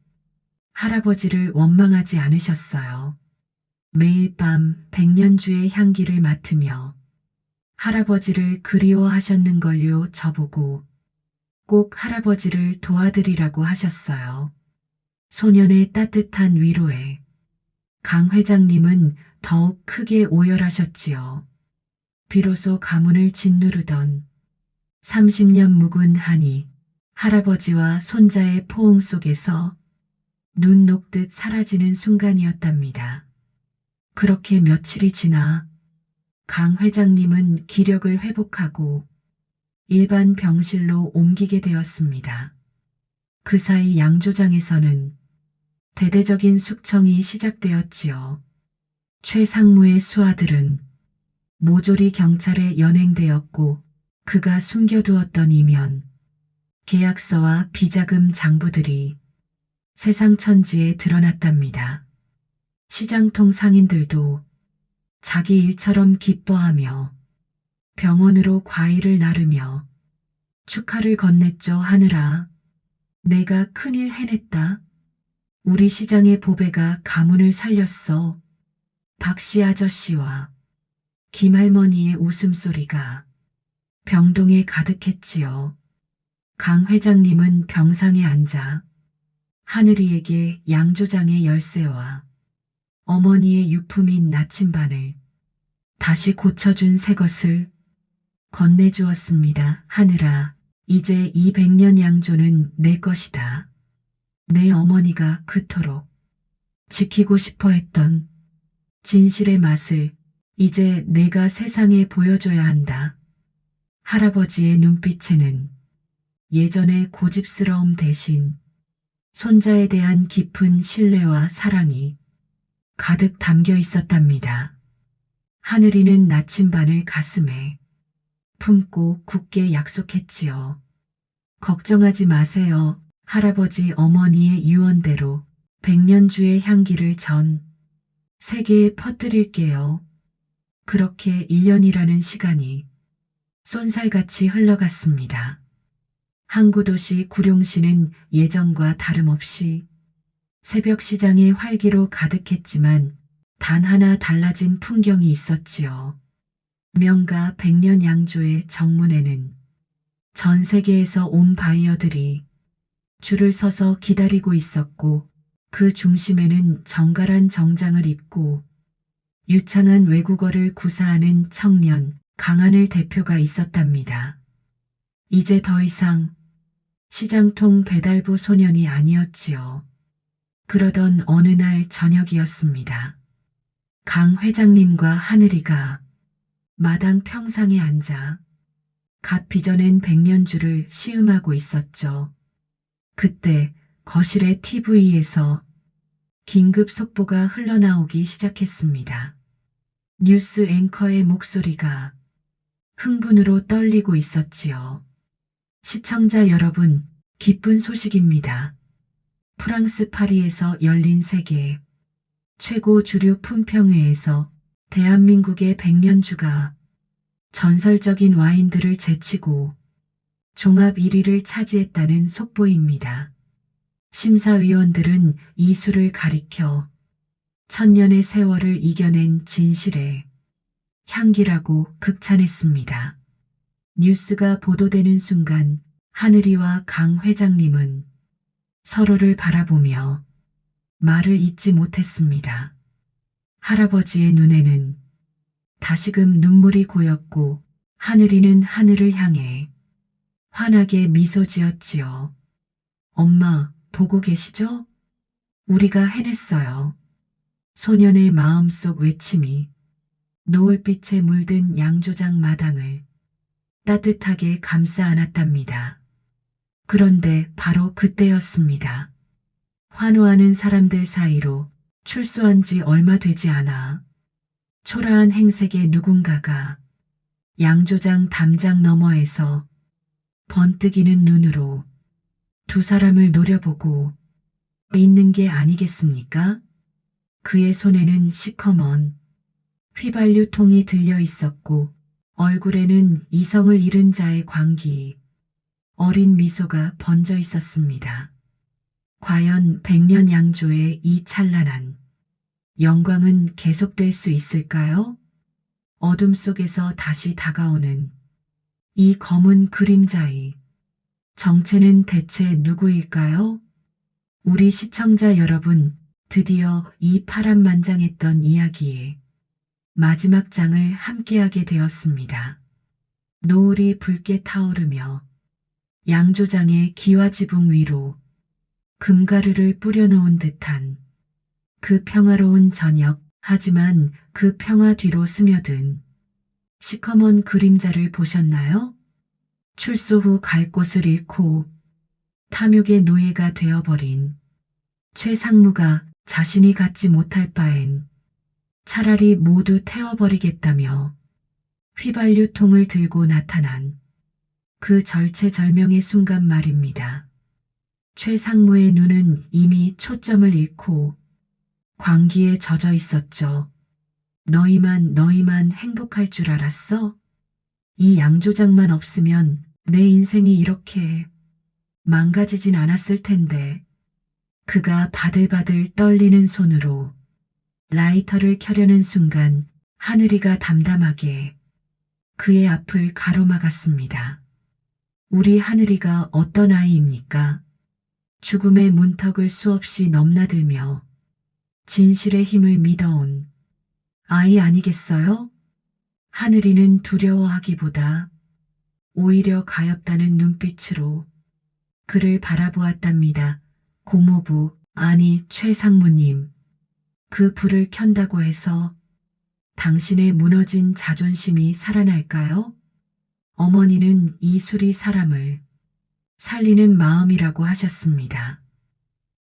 할아버지를 원망하지 않으셨어요. 매일 밤 백년주의 향기를 맡으며 할아버지를 그리워하셨는걸요. 저보고 꼭 할아버지를 도와드리라고 하셨어요. 소년의 따뜻한 위로에 강 회장님은 더욱 크게 오열하셨지요. 비로소 가문을 짓누르던 30년 묵은 한이 할아버지와 손자의 포옹 속에서 눈 녹듯 사라지는 순간이었답니다. 그렇게 며칠이 지나 강 회장님은 기력을 회복하고 일반 병실로 옮기게 되었습니다. 그 사이 양조장에서는 대대적인 숙청이 시작되었지요. 최 상무의 수하들은 모조리 경찰에 연행되었고 그가 숨겨두었던 이면, 계약서와 비자금 장부들이 세상 천지에 드러났답니다. 시장통 상인들도 자기 일처럼 기뻐하며 병원으로 과일을 나르며 축하를 건넸죠. 하늘아, 내가 큰일 해냈다. 우리 시장의 보배가 가문을 살렸어. 박씨 아저씨와 김할머니의 웃음소리가 병동에 가득했지요. 강 회장님은 병상에 앉아 하늘이에게 양조장의 열쇠와 어머니의 유품인 나침반을 다시 고쳐준 새 것을 건네주었습니다. 하늘아, 이제 이 100년 양조는 내 것이다. 내 어머니가 그토록 지키고 싶어 했던 진실의 맛을 이제 내가 세상에 보여줘야 한다. 할아버지의 눈빛에는 예전의 고집스러움 대신 손자에 대한 깊은 신뢰와 사랑이 가득 담겨 있었답니다. 하늘이는 나침반을 가슴에 품고 굳게 약속했지요. 걱정하지 마세요. 할아버지 어머니의 유언대로 100년주의 향기를 전 세계에 퍼뜨릴게요. 그렇게 1년이라는 시간이 쏜살같이 흘러갔습니다. 항구도시 구룡시는 예전과 다름없이 새벽 시장의 활기로 가득했지만 단 하나 달라진 풍경이 있었지요. 명가 100년 양조의 정문에는 전 세계에서 온 바이어들이 줄을 서서 기다리고 있었고 그 중심에는 정갈한 정장을 입고 유창한 외국어를 구사하는 청년 강한을 대표가 있었답니다. 이제 더 이상 시장통 배달부 소년이 아니었지요. 그러던 어느 날 저녁이었습니다. 강 회장님과 하늘이가 마당 평상에 앉아 갓 빚어낸 백년주를 시음하고 있었죠. 그때 거실의 TV에서 긴급 속보가 흘러나오기 시작했습니다. 뉴스 앵커의 목소리가 흥분으로 떨리고 있었지요. 시청자 여러분, 기쁜 소식입니다. 프랑스 파리에서 열린 세계 최고 주류 품평회에서 대한민국의 백년주가 전설적인 와인들을 제치고 종합 1위를 차지했다는 속보입니다. 심사위원들은 이 술을 가리켜 천년의 세월을 이겨낸 진실의 향기라고 극찬했습니다. 뉴스가 보도되는 순간 하늘이와 강 회장님은 서로를 바라보며 말을 잇지 못했습니다. 할아버지의 눈에는 다시금 눈물이 고였고 하늘이는 하늘을 향해 환하게 미소 지었지요. 엄마, 보고 계시죠? 우리가 해냈어요. 소년의 마음속 외침이 노을빛에 물든 양조장 마당을 따뜻하게 감싸 안았답니다. 그런데 바로 그때였습니다. 환호하는 사람들 사이로 출소한 지 얼마 되지 않아 초라한 행색의 누군가가 양조장 담장 너머에서 번뜩이는 눈으로 두 사람을 노려보고 있는 게 아니겠습니까? 그의 손에는 시커먼 휘발유통이 들려 있었고 얼굴에는 이성을 잃은 자의 광기, 어린 미소가 번져 있었습니다. 과연 백년 양조의 이 찬란한 영광은 계속될 수 있을까요? 어둠 속에서 다시 다가오는 이 검은 그림자의 정체는 대체 누구일까요? 우리 시청자 여러분, 드디어 이 파란만장했던 이야기의 마지막 장을 함께하게 되었습니다. 노을이 붉게 타오르며 양조장의 기와지붕 위로 금가루를 뿌려놓은 듯한 그 평화로운 저녁, 하지만 그 평화 뒤로 스며든 시커먼 그림자를 보셨나요? 출소 후 갈 곳을 잃고 탐욕의 노예가 되어버린 최상무가 자신이 갖지 못할 바엔 차라리 모두 태워버리겠다며 휘발유통을 들고 나타난 그 절체절명의 순간 말입니다. 최상무의 눈은 이미 초점을 잃고 광기에 젖어 있었죠. 너희만 행복할 줄 알았어? 이 양조장만 없으면 내 인생이 이렇게 망가지진 않았을 텐데. 그가 바들바들 떨리는 손으로 라이터를 켜려는 순간 하늘이가 담담하게 그의 앞을 가로막았습니다. 우리 하늘이가 어떤 아이입니까? 죽음의 문턱을 수없이 넘나들며 진실의 힘을 믿어온 아이 아니겠어요? 하늘이는 두려워하기보다 오히려 가엾다는 눈빛으로 그를 바라보았답니다. 고모부, 아니 최상무님, 그 불을 켠다고 해서 당신의 무너진 자존심이 살아날까요? 어머니는 이 술이 사람을 살리는 마음이라고 하셨습니다.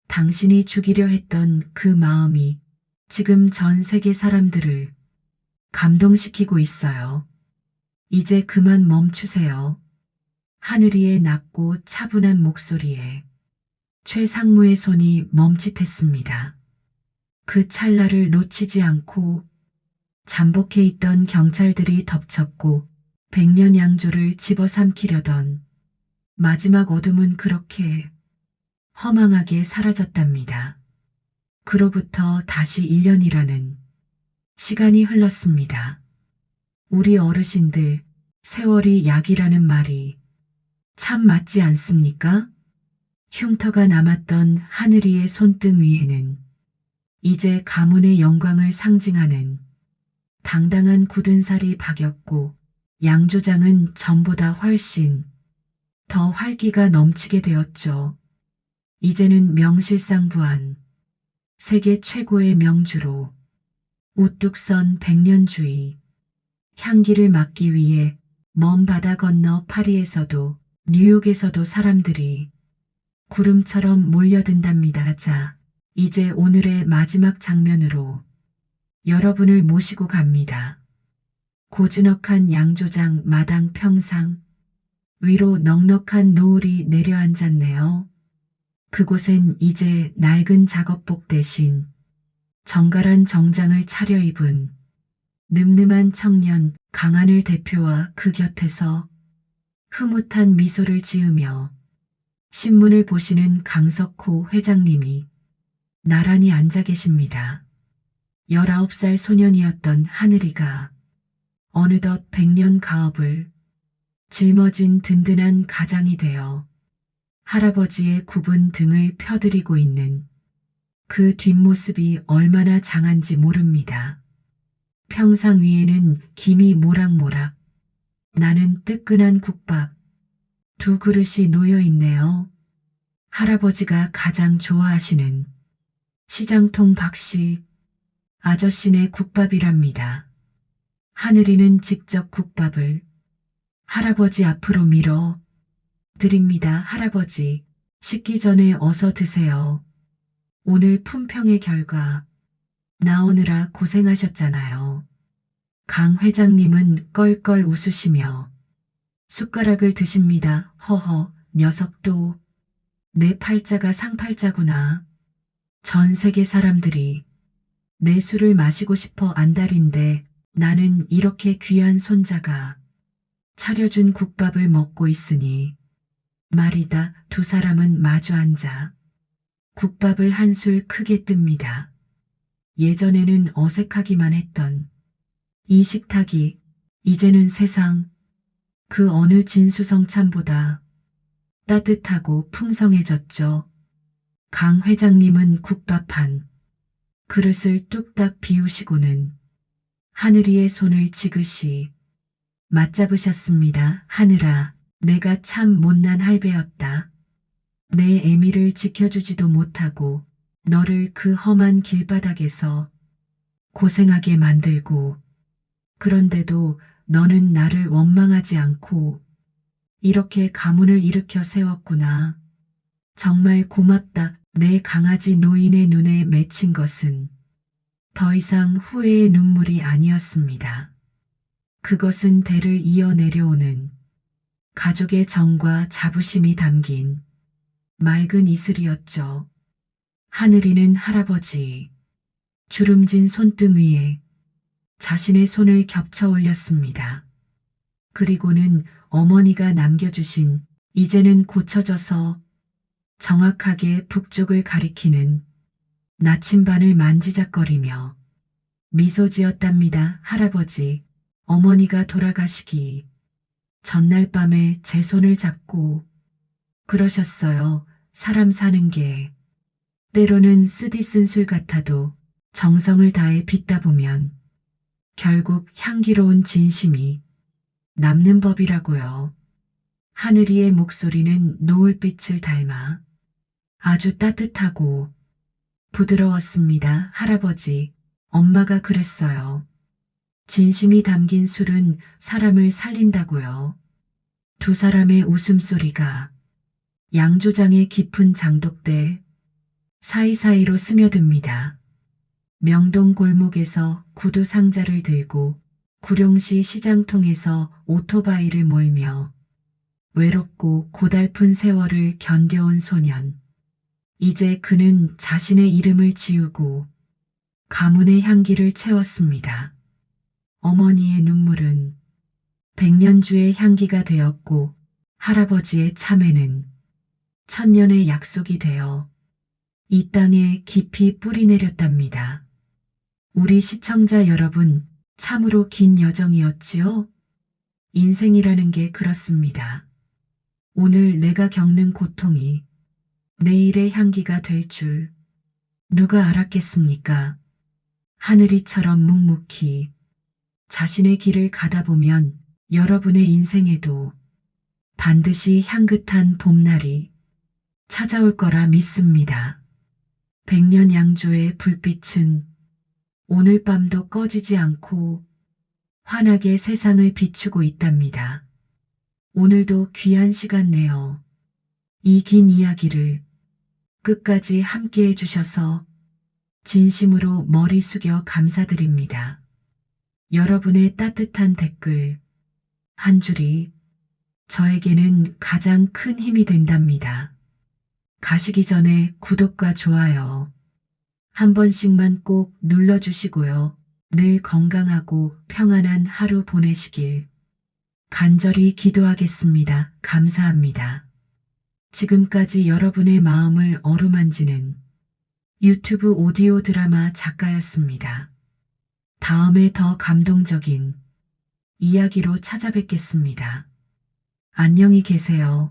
당신이 죽이려 했던 그 마음이 지금 전 세계 사람들을 감동시키고 있어요. 이제 그만 멈추세요. 하늘이의 낮고 차분한 목소리에 최상무의 손이 멈칫했습니다. 그 찰나를 놓치지 않고 잠복해 있던 경찰들이 덮쳤고 백년 양조를 집어삼키려던 마지막 어둠은 그렇게 허망하게 사라졌답니다. 그로부터 다시 1년이라는 시간이 흘렀습니다. 우리 어르신들, 세월이 약이라는 말이 참 맞지 않습니까? 흉터가 남았던 하늘이의 손등 위에는 이제 가문의 영광을 상징하는 당당한 굳은 살이 박였고 양조장은 전보다 훨씬 더 활기가 넘치게 되었죠. 이제는 명실상부한 세계 최고의 명주로 우뚝 선 백년주의. 향기를 맡기 위해 먼 바다 건너 파리에서도 뉴욕에서도 사람들이 구름처럼 몰려든답니다. 자, 이제 오늘의 마지막 장면으로 여러분을 모시고 갑니다. 고즈넉한 양조장 마당 평상 위로 넉넉한 노을이 내려앉았네요. 그곳엔 이제 낡은 작업복 대신 정갈한 정장을 차려입은 늠름한 청년 강한을 대표와 그 곁에서 흐뭇한 미소를 지으며 신문을 보시는 강석호 회장님이 나란히 앉아 계십니다. 19살 소년이었던 하늘이가 어느덧 100년 가업을 짊어진 든든한 가장이 되어 할아버지의 굽은 등을 펴드리고 있는 그 뒷모습이 얼마나 장한지 모릅니다. 평상 위에는 김이 모락모락 나는 뜨끈한 국밥 2그릇이 놓여 있네요. 할아버지가 가장 좋아하시는 시장통 박씨 아저씨네 국밥이랍니다. 하늘이는 직접 국밥을 할아버지 앞으로 밀어 드립니다. 할아버지, 식기 전에 어서 드세요. 오늘 품평의 결과 나오느라 고생하셨잖아요. 강 회장님은 껄껄 웃으시며 숟가락을 드십니다. 허허, 녀석도 내 팔자가 상팔자구나. 전 세계 사람들이 내 술을 마시고 싶어 안달인데 나는 이렇게 귀한 손자가 차려준 국밥을 먹고 있으니 말이다. 두 사람은 마주 앉아 국밥을 한술 크게 뜹니다. 예전에는 어색하기만 했던 이 식탁이 이제는 세상 그 어느 진수성찬보다 따뜻하고 풍성해졌죠. 강 회장님은 국밥 한 그릇을 뚝딱 비우시고는 하늘이의 손을 지그시 맞잡으셨습니다. 하늘아, 내가 참 못난 할배였다. 내 애미를 지켜주지도 못하고 너를 그 험한 길바닥에서 고생하게 만들고 그런데도 너는 나를 원망하지 않고 이렇게 가문을 일으켜 세웠구나. 정말 고맙다. 내 강아지 노인의 눈에 맺힌 것은 더 이상 후회의 눈물이 아니었습니다. 그것은 대를 이어 내려오는 가족의 정과 자부심이 담긴 맑은 이슬이었죠. 하늘이는 할아버지 주름진 손등 위에 자신의 손을 겹쳐 올렸습니다. 그리고는 어머니가 남겨주신 이제는 고쳐져서 정확하게 북쪽을 가리키는 나침반을 만지작거리며 미소 지었답니다. 할아버지, 어머니가 돌아가시기 전날 밤에 제 손을 잡고 그러셨어요. 사람 사는 게 때로는 쓰디쓴 술 같아도 정성을 다해 빚다 보면 결국 향기로운 진심이 남는 법이라고요. 하늘이의 목소리는 노을빛을 닮아 아주 따뜻하고 부드러웠습니다. 할아버지, 엄마가 그랬어요. 진심이 담긴 술은 사람을 살린다고요. 두 사람의 웃음소리가 양조장의 깊은 장독대 사이사이로 스며듭니다. 명동 골목에서 구두 상자를 들고 구룡시 시장통에서 오토바이를 몰며 외롭고 고달픈 세월을 견뎌온 소년. 이제 그는 자신의 이름을 지우고 가문의 향기를 채웠습니다. 어머니의 눈물은 백년주의 향기가 되었고 할아버지의 참회는 천년의 약속이 되어 이 땅에 깊이 뿌리내렸답니다. 우리 시청자 여러분, 참으로 긴 여정이었지요? 인생이라는 게 그렇습니다. 오늘 내가 겪는 고통이 내일의 향기가 될 줄 누가 알았겠습니까? 하늘이처럼 묵묵히 자신의 길을 가다 보면 여러분의 인생에도 반드시 향긋한 봄날이 찾아올 거라 믿습니다. 백년 양조의 불빛은 오늘 밤도 꺼지지 않고 환하게 세상을 비추고 있답니다. 오늘도 귀한 시간 내어 이 긴 이야기를 끝까지 함께 해주셔서 진심으로 머리 숙여 감사드립니다. 여러분의 따뜻한 댓글 한 줄이 저에게는 가장 큰 힘이 된답니다. 가시기 전에 구독과 좋아요 한 번씩만 꼭 눌러주시고요. 늘 건강하고 평안한 하루 보내시길 간절히 기도하겠습니다. 감사합니다. 지금까지 여러분의 마음을 어루만지는 유튜브 오디오 드라마 작가였습니다. 다음에 더 감동적인 이야기로 찾아뵙겠습니다. 안녕히 계세요.